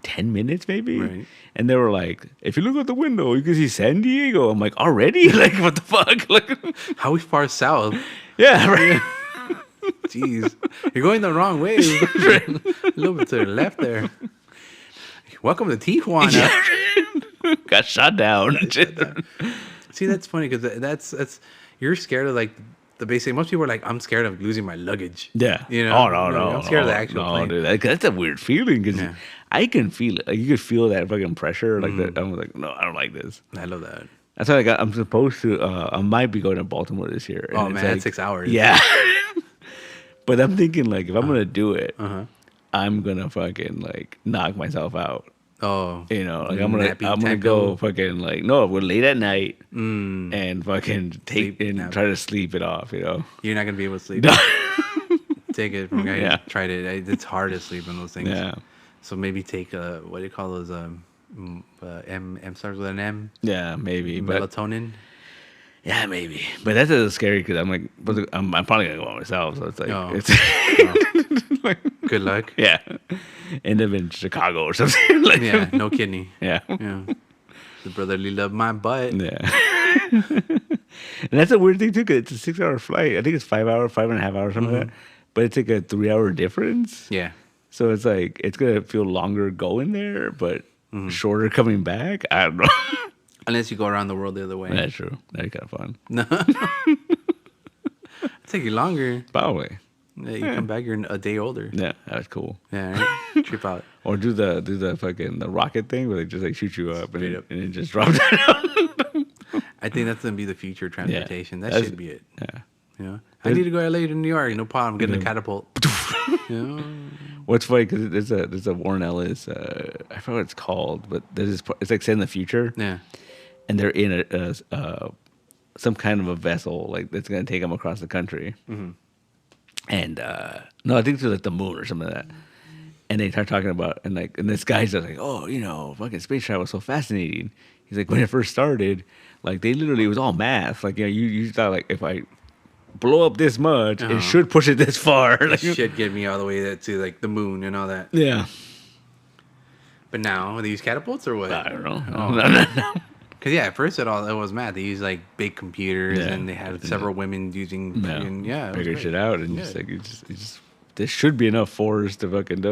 10 minutes, maybe. Right. And they were like, if you look out the window, you can see San Diego. I'm like, already? Like, what the fuck? Like, how far south? Yeah, right. Jeez. You're going the wrong way. A little bit to the left there. Welcome to Tijuana. Yeah. Got shot down. See, that's funny because that's you're scared of like the basic. Most people are like, I'm scared of losing my luggage. Yeah. Oh no. I'm scared of the actual plane. Dude, that's a weird feeling because I can feel it. Like, you could feel that fucking pressure. Like that. I'm like, no, I don't like this. I love that. That's why I'm supposed to. I might be going to Baltimore this year. Oh man, that's 6 hours. Yeah. But I'm thinking like, if I'm gonna do it, I'm gonna fucking like knock myself out. Oh, like I'm gonna go fucking like we're late at night and fucking try to sleep it off. You're not gonna be able to sleep. Take it from a guy who tried it. It's hard to sleep in those things. Yeah. So maybe take what do you call those? M starts with an M. Yeah, maybe melatonin. Yeah, maybe. But that's a little scary because I'm like, I'm probably gonna go by myself. So it's like, like, good luck. Yeah. End up in Chicago or something. Like, yeah, no kidney. Yeah. The brotherly love my butt. Yeah. And that's a weird thing too, because it's a 6-hour flight. I think it's 5 hours, 5.5 hours, something like that. But it's like a 3-hour difference. Yeah. So it's like it's gonna feel longer going there, but shorter coming back. I don't know. Unless you go around the world the other way. That's true. That'd be kind of fun. No. It'll take you longer. Probably. Yeah, you come back, you're a day older. Yeah, that's cool. Yeah, right? Trip out. Or do the fucking the rocket thing where they just like shoot you up and it just drops down. I think that's gonna be the future transportation. That should be it. Yeah. I need to go LA to New York. No problem. Get a catapult. What's funny because there's a Warren Ellis. I forget what it's called, but it's like set in the future. Yeah. And they're in some kind of a vessel like that's gonna take them across the country. And no, I think it's like the moon or something like that. And they start talking about and this guy's just like, oh, fucking space travel is so fascinating. He's like, when it first started, like they literally it was all math. Like you thought like if I blow up this much, it should push it this far. It should get me all the way to like the moon and all that. Yeah. But now they use catapults or what? I don't know. No. Because at first it was math. They used like big computers and they had several women using figure shit out and just like it's just this should be enough force to fucking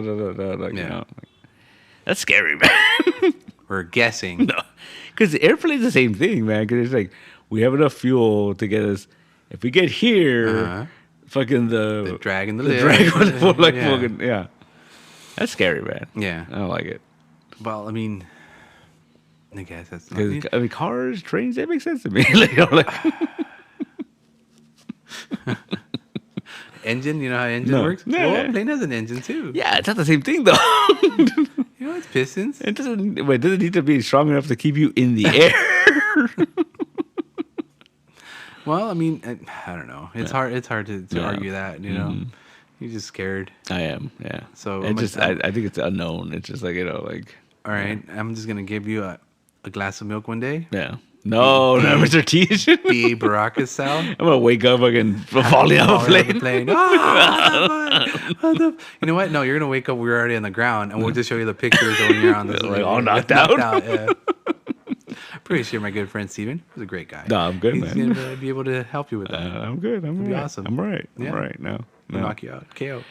that's scary, man. We're guessing. No, because the airplane's the same thing, man. Because it's like we have enough fuel to get us. If we get here, fucking the drag in the fucking That's scary, man. Yeah. I don't like it. Well, I mean, I guess that's not... I mean, cars, trains, they make sense to me. Like, engine, you know how engine works? Yeah. Well, a plane has an engine too. Yeah, it's not the same thing though. You know, it's pistons. It doesn't need to be strong enough to keep you in the air. Well, I mean, I don't know. It's hard. It's hard to argue that. You know, you're just scared. I am. Yeah. So I think it's unknown. It's just like, like. All right, I'm just gonna give you a glass of milk one day. Yeah. No, not Mr. T. B.A. Baraka style. I'm gonna wake up again falling off a plane. You know what? No, you're gonna wake up. We're already on the ground, and we'll just show you the pictures of when you're on the like all knocked out. Yeah. Pretty sure my good friend Steven was a great guy. No, I'm good, man. He's gonna be able to help you with that. I'm good. I'm right. Awesome. I'm right. I'm right. No. Knock you out. KO.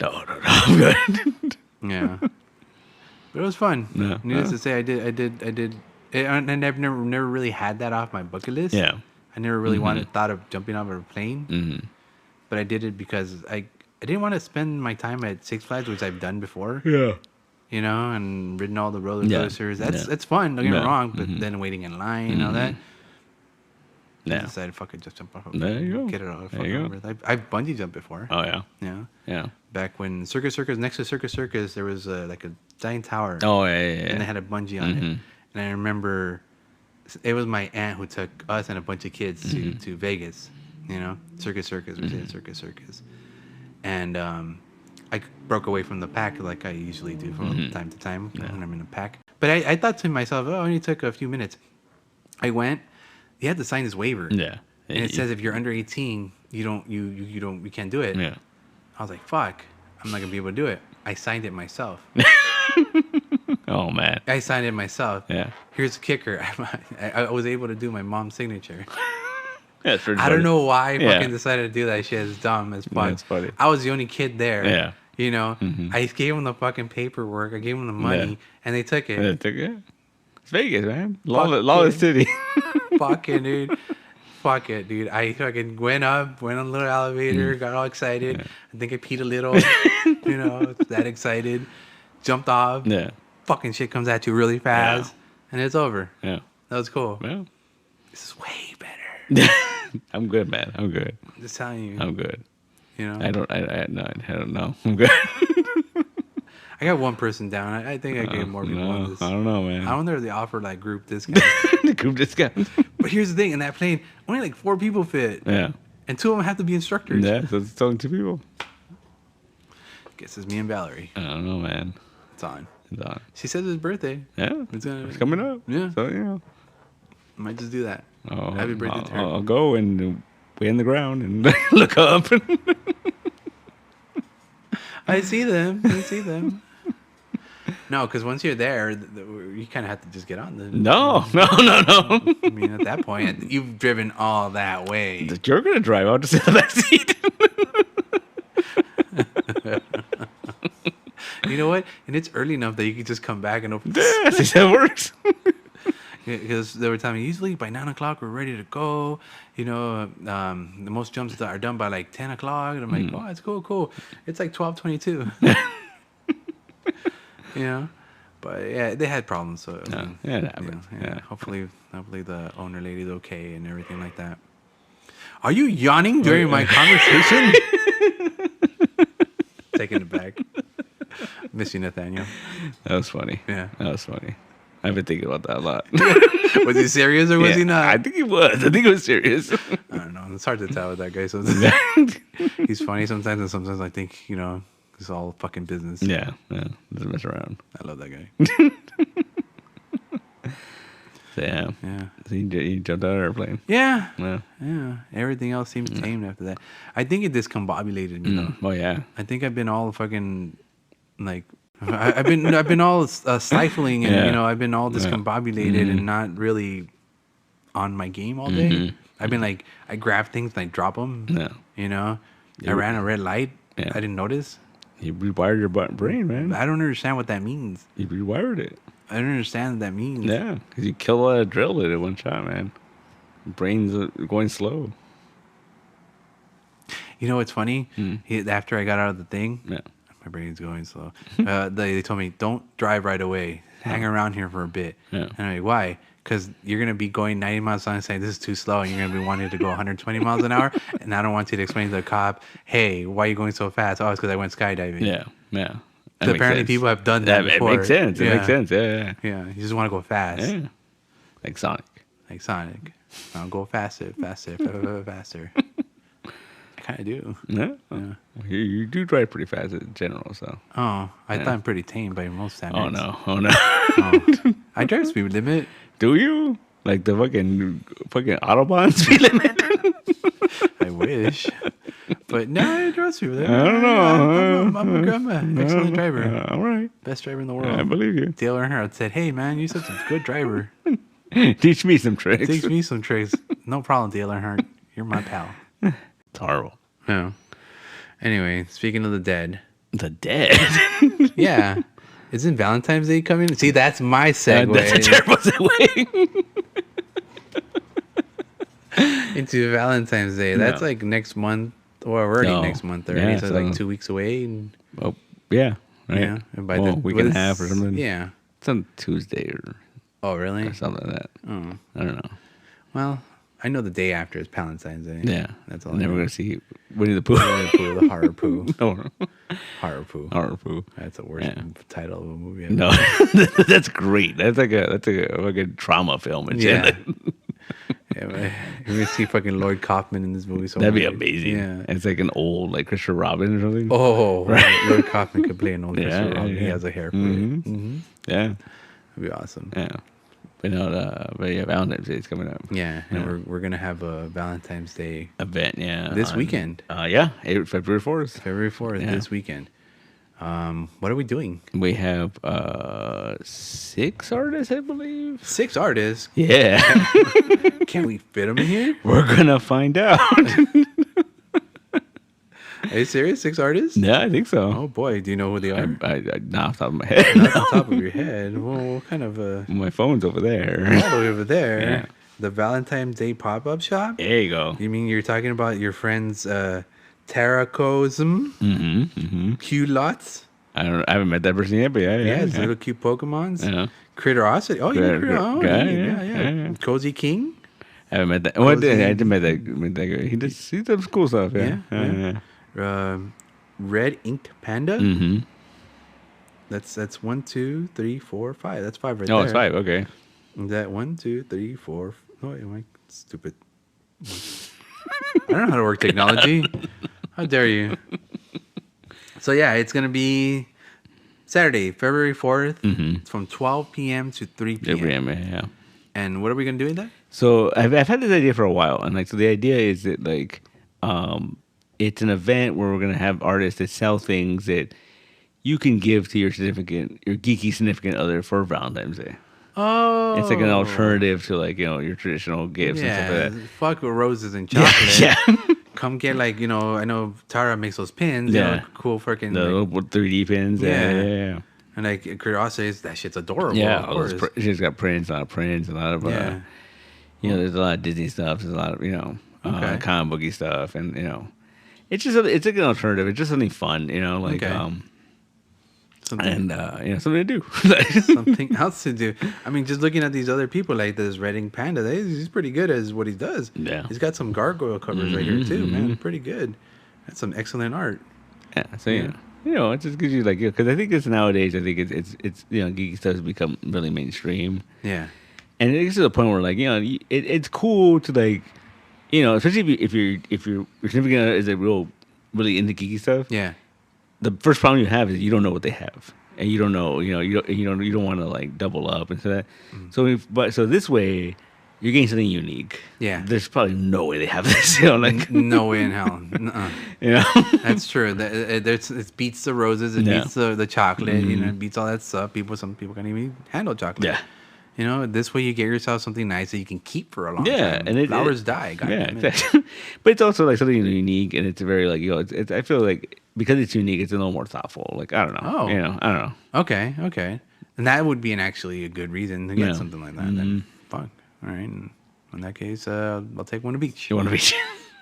No. I'm good. Yeah. But it was fun. No. Needless to say, I did. And I've never really had that off my bucket list. Yeah. I never really thought of jumping off of a plane. Mm-hmm. But I did it because I didn't want to spend my time at Six Flags, which I've done before. Yeah. You know, and ridden all the roller coasters. That's fun, don't get me wrong. But then waiting in line and all that. I decided, fuck it, just jump off. There you go. Get it all. I've bungee jumped before. Oh, yeah. Yeah. Yeah. Back when Circus, next to Circus, there was like a giant tower. Oh, yeah. And they had a bungee on it. And I remember it was my aunt who took us and a bunch of kids to Vegas. You know, Circus. We say Circus. And I broke away from the pack like I usually do from time to time when I'm in a pack. But I thought to myself, oh, it only took a few minutes. I went. You had to sign this waiver. Yeah. And it says if you're under 18, you can't do it. Yeah. I was like, fuck, I'm not gonna be able to do it. I signed it myself. Oh man. I signed it myself. Yeah. Here's the kicker. I was able to do my mom's signature. That's pretty I don't know why I fucking decided to do that shit. It's dumb as fuck. That's funny. I was the only kid there. Yeah. You know, I gave them the fucking paperwork. I gave them the money, and they took it. It's Vegas, man. Lawless city. Fuck it, dude. Fuck it, dude. I fucking went on a little elevator, got all excited. Yeah. I think I peed a little. You know, that excited. Jumped off. Yeah. Fucking shit comes at you really fast, and it's over. Yeah. That was cool. Yeah. This is way better. I'm good, man. I'm good. I'm just telling you. I'm good. You know. I don't know. I'm good. I got one person down. I think I gave more people on this. I don't know, man. I wonder if they offer like group discounts. Group discounts. But here's the thing: in that plane, only like 4 people fit. Yeah. And 2 of them have to be instructors. Yeah, so it's only 2 people. Guess it's me and Valerie. I don't know, man. It's on. It's on. She said it's his birthday. Yeah. It's coming up. Yeah. So, you know. I might just do that. Happy birthday to her. I'll go and way in the ground and look up. I see them. No, because once you're there, you kind of have to just get on. No. I mean, at that point, you've driven all that way. You're going to drive. I'll just sit in the back seat. You know what? And it's early enough that you can just come back and open. Yeah, see how it works. Because they were telling me, usually by 9 o'clock, we're ready to go. You know, the most jumps are done by like 10 o'clock. And I'm like, oh, it's cool. It's like 12:22. You know? But yeah, they had problems. So, I mean, yeah. Hopefully the owner lady's okay and everything like that. Are you yawning during my conversation? Taking it back. Miss you, Nathaniel. That was funny. Yeah. That was funny. I've been thinking about that a lot. Was he serious or was he not? I think he was. I think he was serious. I don't know. It's hard to tell with that guy sometimes. He's funny sometimes, and sometimes I think, you know, it's all fucking business. Yeah. Doesn't mess around. I love that guy. So, yeah. So you jumped out of the airplane. Yeah. Everything else seemed tame after that. I think it discombobulated me, though. Oh, yeah. I think I've been all fucking, like... I've been all stifling and you know I've been all discombobulated and not really on my game all day. I've been like I grab things and I drop them. You know, I ran a red light. I didn't notice. You rewired your brain, man. I don't understand what that means. You rewired it. I don't understand what that means. Yeah, because you kill a drill at it one shot, man. Brain's going slow. You know what's funny? After I got out of the thing. my brain's going slow. They told me, don't drive right away. Hang around here for a bit. Yeah. And I'm like, why? Because you're going to be going 90 miles an hour and saying, this is too slow. And you're going to be wanting to go 120 miles an hour. And I don't want you to explain to the cop, hey, why are you going so fast? Oh, it's because I went skydiving. Yeah, yeah. Apparently people have done that before. It makes sense. It makes sense. Yeah. Yeah, you just want to go fast. Yeah. Like Sonic. I'll go faster. I kind of do. Yeah. You do drive pretty fast in general, so. Oh, I thought I'm pretty tame by most standards. Oh no. I drive speed limit. Do you? Like the fucking Autobahn speed limit? I wish. But no, I drive speed limit. I don't know. I'm an excellent driver. All right. Best driver in the world. I believe you. Dale Earnhardt said, hey, man, you're such a good driver. Teach me some tricks. Teach me some tricks. No problem, Dale Earnhardt. You're my pal. It's horrible. Oh. Anyway, speaking of the dead. The dead? Yeah. Isn't Valentine's Day coming? See, that's my segue. That's a terrible segue. Into Valentine's Day. That's like next month. Or we're already next month already. So like 2 weeks away. And, oh, yeah. Right. Yeah. And by week and a half or something. Yeah. It's on Tuesday or... Oh, really? Or something like that. Oh. I don't know. Well, I know the day after is Valentine's Day. Yeah. That's all. Never going to see Winnie the Pooh. Winnie the Pooh, the horror poo. No. Horror poo. Horror Poo. That's the worst title of a movie ever. No. That's great. That's like a trauma film and shit. Yeah. Yeah, you're gonna see fucking Lloyd Kaufman in this movie. That'd be amazing. Yeah. It's like an old, like Christopher Robin or something. Oh, right. Lloyd Kaufman could play an old Christopher Robin. Yeah. He has a hair for it. Mm-hmm. Yeah. That'd be awesome. Yeah. But yeah, Valentine's Day is coming up. Yeah, and we're gonna have a Valentine's Day event. Yeah, this weekend. February 4th. February 4th, this weekend. What are we doing? We have 6 artists, I believe. 6 artists? Yeah. Can we fit them in here? We're gonna find out. Are you serious? 6 artists? Yeah, I think so. Oh boy, do you know who they are? Not off the top of my head. Not off the top of your head. Well, what kind of my phone's over there. All the way over there. Yeah. The Valentine's Day pop-up shop? There you go. You mean you're talking about your friends Terracosm? Cute Lots? I haven't met that person yet, but yeah. It's little cute Pokemons. Yeah. Critterosity. Oh, yeah. Cozy King? I haven't met that. Well, I did met that guy. He does some cool stuff. Yeah. Red Inked Panda. Mm-hmm. That's 1, 2, 3, 4, 5. That's 5 right there. Oh, it's 5. Okay. Is that 1, 2, 3, 4? Oh, am I stupid? I don't know how to work technology. How dare you? So yeah, it's gonna be Saturday, February 4th. Mm-hmm. It's from 12 p.m. to 3 p.m. 3 p.m. Yeah. And what are we gonna do with that? So I've had this idea for a while, and so the idea is that it's an event where we're gonna have artists that sell things that you can give to your geeky significant other for Valentine's Day. Oh, it's like an alternative to your traditional gifts and stuff like that. Fuck with roses and chocolate. Yeah. Come get I know Tara makes those pins. Yeah. Cool freaking the little 3D pins. Yeah. And Curiosity, that shit's adorable. Yeah, she's got prints, a lot of prints, a lot of there's a lot of Disney stuff. There's a lot of comic booky stuff, and it's like an alternative. It's just something fun, something to do. Something else to do. I mean, just looking at these other people, like this Red Ink Panda, he's pretty good at what he does. Yeah, he's got some gargoyle covers right here too, man. Pretty good. That's some excellent art. Yeah. So it just gives you because I think it's nowadays. I think it's geeky stuff has become really mainstream. Yeah. And it gets to the point where it's cool to especially if your significant other is really into geeky stuff. Yeah. The first problem you have is you don't know what they have, and you don't know, you don't want to double up and so that. So this way, you're getting something unique. Yeah. There's probably no way they have this. No way in hell. That's true. It beats the roses. It beats the chocolate. It beats all that stuff. Some people can't even handle chocolate. Yeah. This way you get yourself something nice that you can keep for a long time. Yeah, and flowers die. Exactly. But it's also something unique, and it's very I feel like because it's unique, it's a little more thoughtful. I don't know. Oh. I don't know. Okay. And that would be actually a good reason to get something like that. Then fuck. All right. And in that case, I'll take one to beach. You want to beach?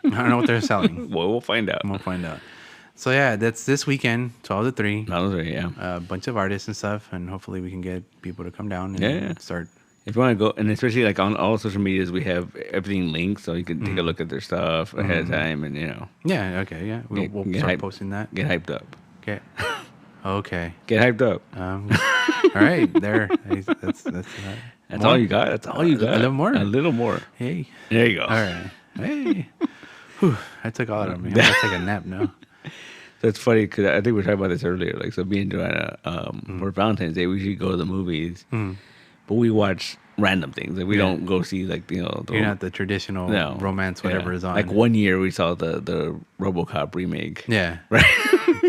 I don't know what they're selling. Well, we'll find out. We'll find out. So yeah, that's this weekend, 12 to 3. 12 to 3, yeah. A bunch of artists and stuff, and hopefully we can get people to come down and start. If you want to go, and especially like on all social medias, we have everything linked, so you can take a look at their stuff ahead of time, and Yeah. Okay. Yeah. We'll start posting that. Get hyped up. Okay. Okay. Get hyped up. All right. There. That's all you got. That's all you got. A little more. A little more. Hey. There you go. All right. Hey. Whew, I took all of me. I'm gonna take a nap now. That's funny because I think we were talking about this earlier. Like, so me and Joanna, for Valentine's Day, we usually go to the movies, but we watch random things. Like, we don't go see like you're not the traditional romance whatever is on. Like one year we saw the RoboCop remake. Yeah. Right.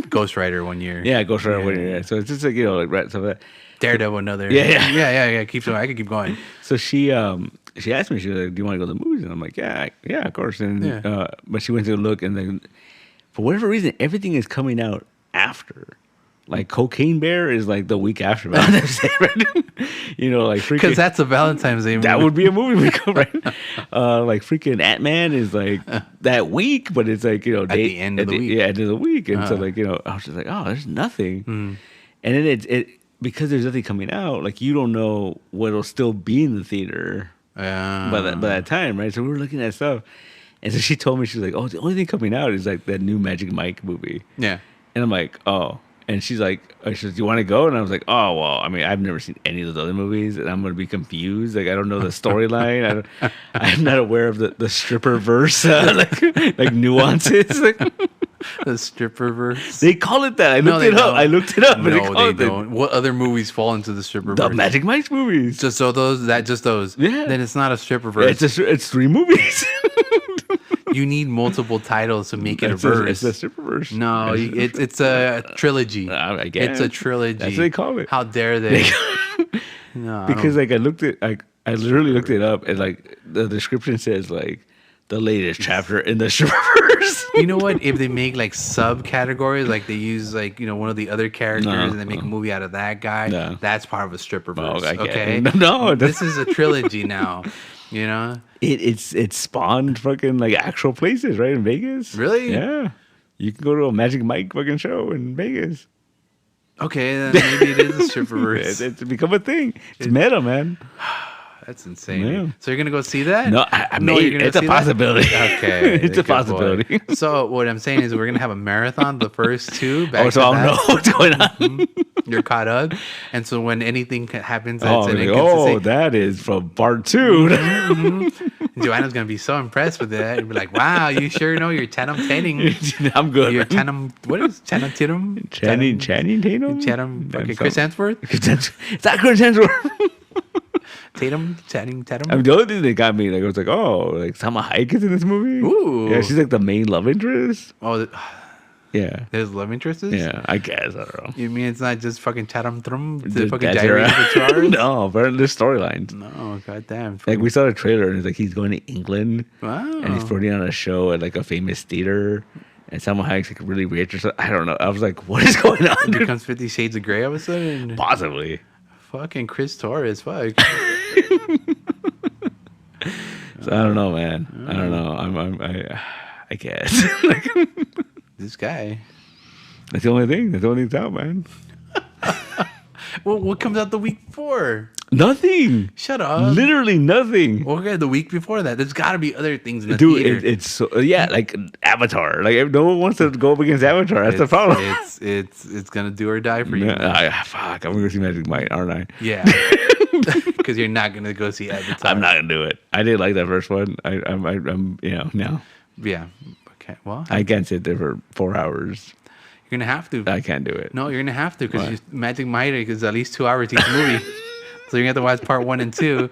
Ghost Rider 1 year. Yeah, Ghost Rider 1 year. So it's just like like stuff like that. Daredevil another. Yeah. Keep going. I could keep going. So she asked me, she was like, "Do you want to go to the movies?" And I'm like, "Yeah, of course." And but she went to look, and then for whatever reason, everything is coming out after. Like Cocaine Bear is like the week after Valentine's Day, right? Like because that's a Valentine's Day movie. That would be a movie we go, right? Like freaking Ant-Man is like that week, but it's like at the end of the week. Yeah, end of the week, and so like I was just like, oh, there's nothing, and then it because there's nothing coming out, like you don't know what'll still be in the theater by that time, right? So we were looking at stuff, and so she told me, she's like, oh, the only thing coming out is like that new MagicMike movie. Yeah, and I'm like, oh. And she's like, she says, "Do you want to go?" And I was like, "Oh, well, I mean, I've never seen any of those other movies, and I'm going to be confused. Like, I don't know the storyline. I'm not aware of the stripper verse, like nuances." The stripper verse. They call it that. I looked it up. No, they don't. What other movies fall into the stripper verse? The MagicMike movies. Just those. Yeah. Then it's not a stripper verse. It's 3 movies. You need multiple titles to make it a verse. It's a stripper verse. No, it's a trilogy. I guess. It's a trilogy. That's what they call it. How dare they? No, because like I literally looked it up, and like the description says like the latest chapter in the stripper verse. You know what? If they make like subcategories, like they use like one of the other characters, and they make a movie out of that guy, that's part of a stripper verse. Okay? No, this is a trilogy now. It's spawned fucking like actual places, right, in Vegas. Really? Yeah. You can go to a MagicMike fucking show in Vegas. Okay, then maybe it is a stripper verse. It's become a thing. It's meta, man. That's insane. Yeah. So you're gonna go see that? No, it's a possibility. Okay, it's a possibility. Boy. So what I'm saying is we're gonna have a marathon, the first 2. So I'll know what's going on. You're caught up, and so when anything happens, that is from part 2. Joanna's gonna be so impressed with that and be like, "Wow, you sure know your Tatum." I'm good. Your Tatum. What is Tatum? Channing Tatum. Okay, Chris Hemsworth. It's not Chris Hemsworth. Tatum. I mean, the only thing that got me, like, I was like, oh, like Salma Hayek is in this movie. Ooh, yeah, she's like the main love interest. Oh, yeah. There's love interests. Yeah, I guess, I don't know. You mean it's not just fucking Tatum Thrum? The fucking diary for 2 hours? No, but there's storylines. No, goddamn. Like we saw the trailer, and it's like he's going to England. Wow. And he's putting on a show at like a famous theater. And Salma Hayek's like really rich or something. I don't know. I was like, what is going on? It becomes 50 Shades of Grey all of a sudden. Possibly. Fucking Chris Torres, fuck. So I don't know, man. I don't know. I guess. This guy. That's the only thing. That's the only thing that's out, man. Well, what comes out the week before? Nothing. Shut up. Literally nothing. Okay, the week before that. There's got to be other things in the theater. Dude, it's so, like Avatar. Like no one wants to go up against Avatar. That's the problem. It's gonna do or die for you. Fuck, I'm gonna go see MagicMike, aren't I? Yeah. Because you're not gonna go see Avatar. I'm not gonna do it. I didn't like that first one. I'm no. Yeah. Okay. Well, I can't sit there for 4 hours. You're gonna have to. I can't do it. No, you're gonna have to because MagicMike is at least 2 hours each movie. So you're gonna have to watch part 1 and 2.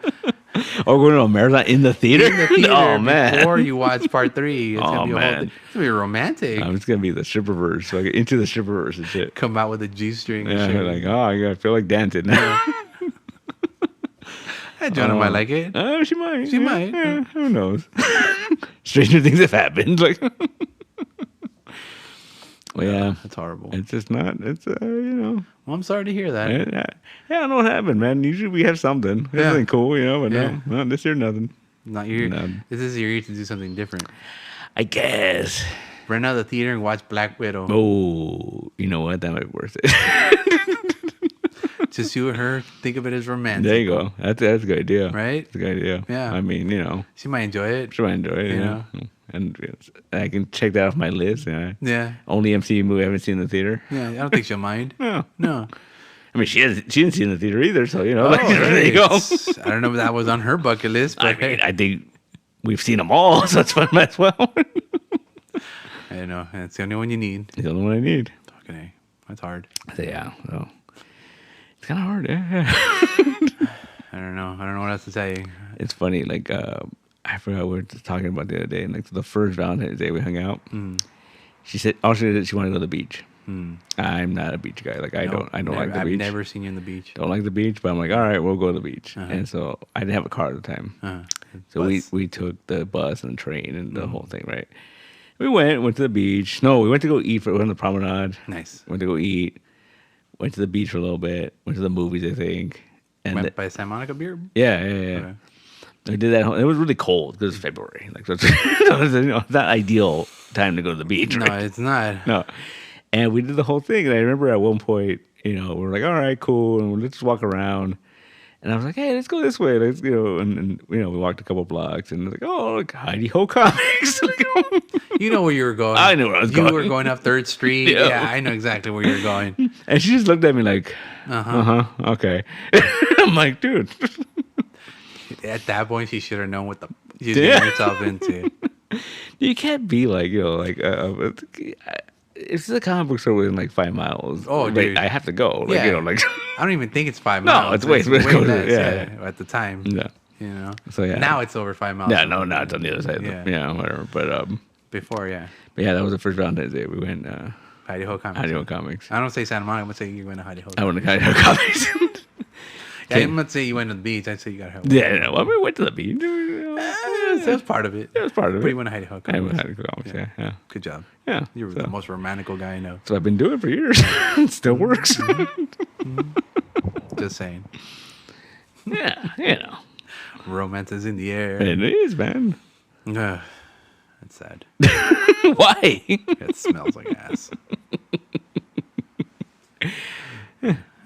Or going to a marathon in the theater? Oh man! Before you watch part 3, it's gonna be man. It's gonna be romantic. It's gonna be the stripperverse, so I get into the stripperverse and shit. Come out with a G-string. Yeah, like I feel like dancing now. Joanna might like it. Oh, she might. She might. Yeah, who knows? Stranger things have happened. Like, well, yeah, it's horrible. It's just not. It's Well, I'm sorry to hear that. Yeah, I don't know what happened, man. Usually we have something. Something cool, but no, this year nothing. Not your. This is your year to do something different. I guess. Rent out the theater and watch Black Widow. Oh, you know what? That might be worth it. Just you and her, think of it as romantic. There you go. That's a good idea. Right? That's a good idea. Yeah. I mean, she might enjoy it. She might enjoy it, you know? And I can check that off my list. Yeah. Only MCU movie I haven't seen in the theater. Yeah, I don't think she'll mind. No. I mean, she didn't see it in the theater either, so, there you go. I don't know if that was on her bucket list, but I think we've seen them all, so it's fun as well. I know. It's the only one you need. It's the only one I need. Fucking A. That's hard. So, yeah. So. It's kind of hard, yeah. I don't know what else to tell you. It's funny, like, I forgot what we were just talking about the other day. And, like, the first Valentine's Day we hung out, she said, all she did, she wanted to go to the beach. I'm not a beach guy. Like, I don't like the beach. I've never seen you on the beach. Don't like the beach, but I'm like, all right, we'll go to the beach. And so I didn't have a car at the time. So we took the bus and the train and the whole thing, right? We went to the beach. No, we went to go eat. We went on the promenade. Nice. Went to go eat. Went to the beach for a little bit. Went to the movies, I think. And went by Santa Monica Beer? Yeah. Okay. I did that. It was really cold because it's February. Like, so it's not ideal time to go to the beach. No, right? it's not. No. And we did the whole thing. And I remember at one point, we were like, all right, cool. And let's walk around. And I was like, hey, let's go this way. Let's go. And we walked a couple blocks. And like, oh, look, Heidi Ho Comics. You know where you were going. I knew where I was going. You were going up 3rd Street. Yeah, I know exactly where you're going. And she just looked at me like, okay. I'm like, dude. At that point, she should have known what she's getting herself into. You can't be like, it's the comic book store within like 5 miles. Oh, dude. I have to go. Like, I don't even think it's 5 miles. No, it's way less. At the time. Yeah. So yeah. Now it's over 5 miles. Yeah, no, now it's on the other side. Yeah, whatever. But before, yeah. But yeah, that was the first Valentine's Day. We went Heidi Ho Comics. Heidi Ho Comics. I don't say Santa Monica. I'm gonna say you went to Heidi Ho. I went to Heidi Ho Comics. I'm gonna say you went to the beach. I'd say you got Heidi Ho. Yeah, no, we went to the beach. That was part of it. It was part of it. But you went to Heidi Ho Comics. I went to Heidi Ho Comics. Yeah. Good job. Yeah. You were the most romantical guy I know. So I've been doing it for years. It still works. Just saying. Yeah, Romance is in the air. It is, man. That's sad. Why? It smells like ass.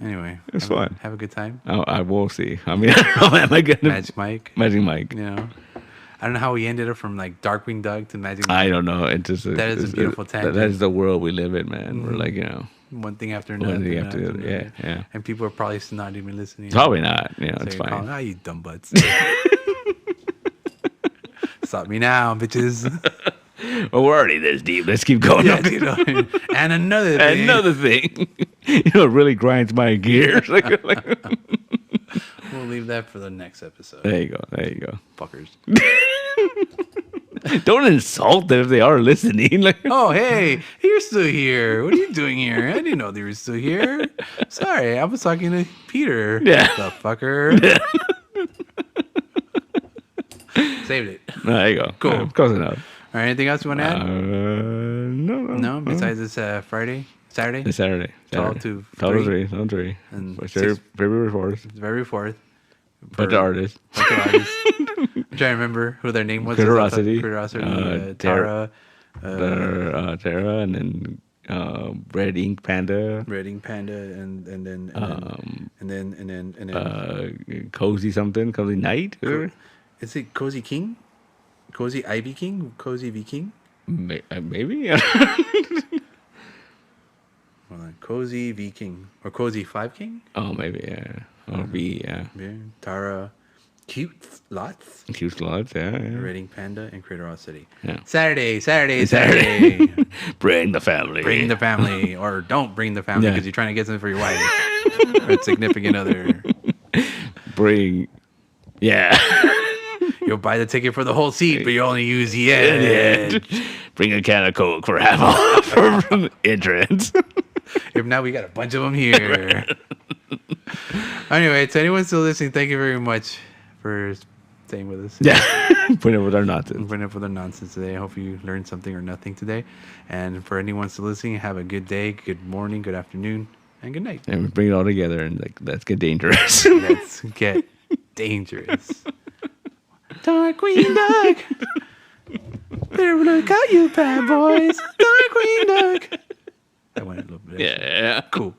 Anyway, it's fun. Have a good time. Oh, I will see. I mean, I don't know. Am I gonna MagicMike? I don't know how we ended up from like Darkwing Doug to MagicMike. I don't know. It's just that is a beautiful tangent. That is the world we live in, man. We're like, one thing after another. One thing after another. Yeah. And people are probably not even listening. Probably not. So it's fine. Calling, you dumb butts. Stop me now, bitches. Well, we're already this deep. Let's keep going. And another thing. It really grinds my gears. We'll leave that for the next episode. There you go. Fuckers. Don't insult them if they are listening. Oh, hey, you're still here. What are you doing here? I didn't know they were still here. Sorry, I was talking to Peter. Yeah. The fucker. Saved it. There you go. Cool. Close enough. All right, anything else you want to add? No. Besides this Friday? Saturday? It's Saturday. 12 to 3. And February 4th. February 4th. Bunch of artists. I'm trying to remember who their name was. Curiosity. Tara. Tara, and then Red Ink Panda. And then Cozy something. Cozy Night. Is it Cozy King? Cozy Ivy King? Cozy V King? Maybe. Hold on. Cozy V King or Cozy 5 King? Oh, maybe, yeah. Or V, yeah. Tara, Cute Slots, yeah. Red Ink Panda, and Curiosity. Yeah. Saturday. Bring the family. Or don't bring the family because you're trying to get something for your wife or significant other. You'll buy the ticket for the whole seat, but you only use the edge. Bring a can of Coke for half off from entrance. If not, we got a bunch of them here. Anyway, to anyone still listening, thank you very much for staying with us. Yeah, putting up with our nonsense. Today. I hope you learned something or nothing today. And for anyone still listening, have a good day, good morning, good afternoon, and good night. And we bring it all together and let's get dangerous. Let's get dangerous. Darkwing Duck. Better look out, you bad boys. Darkwing Duck. I went a little bit. Yeah. Cool.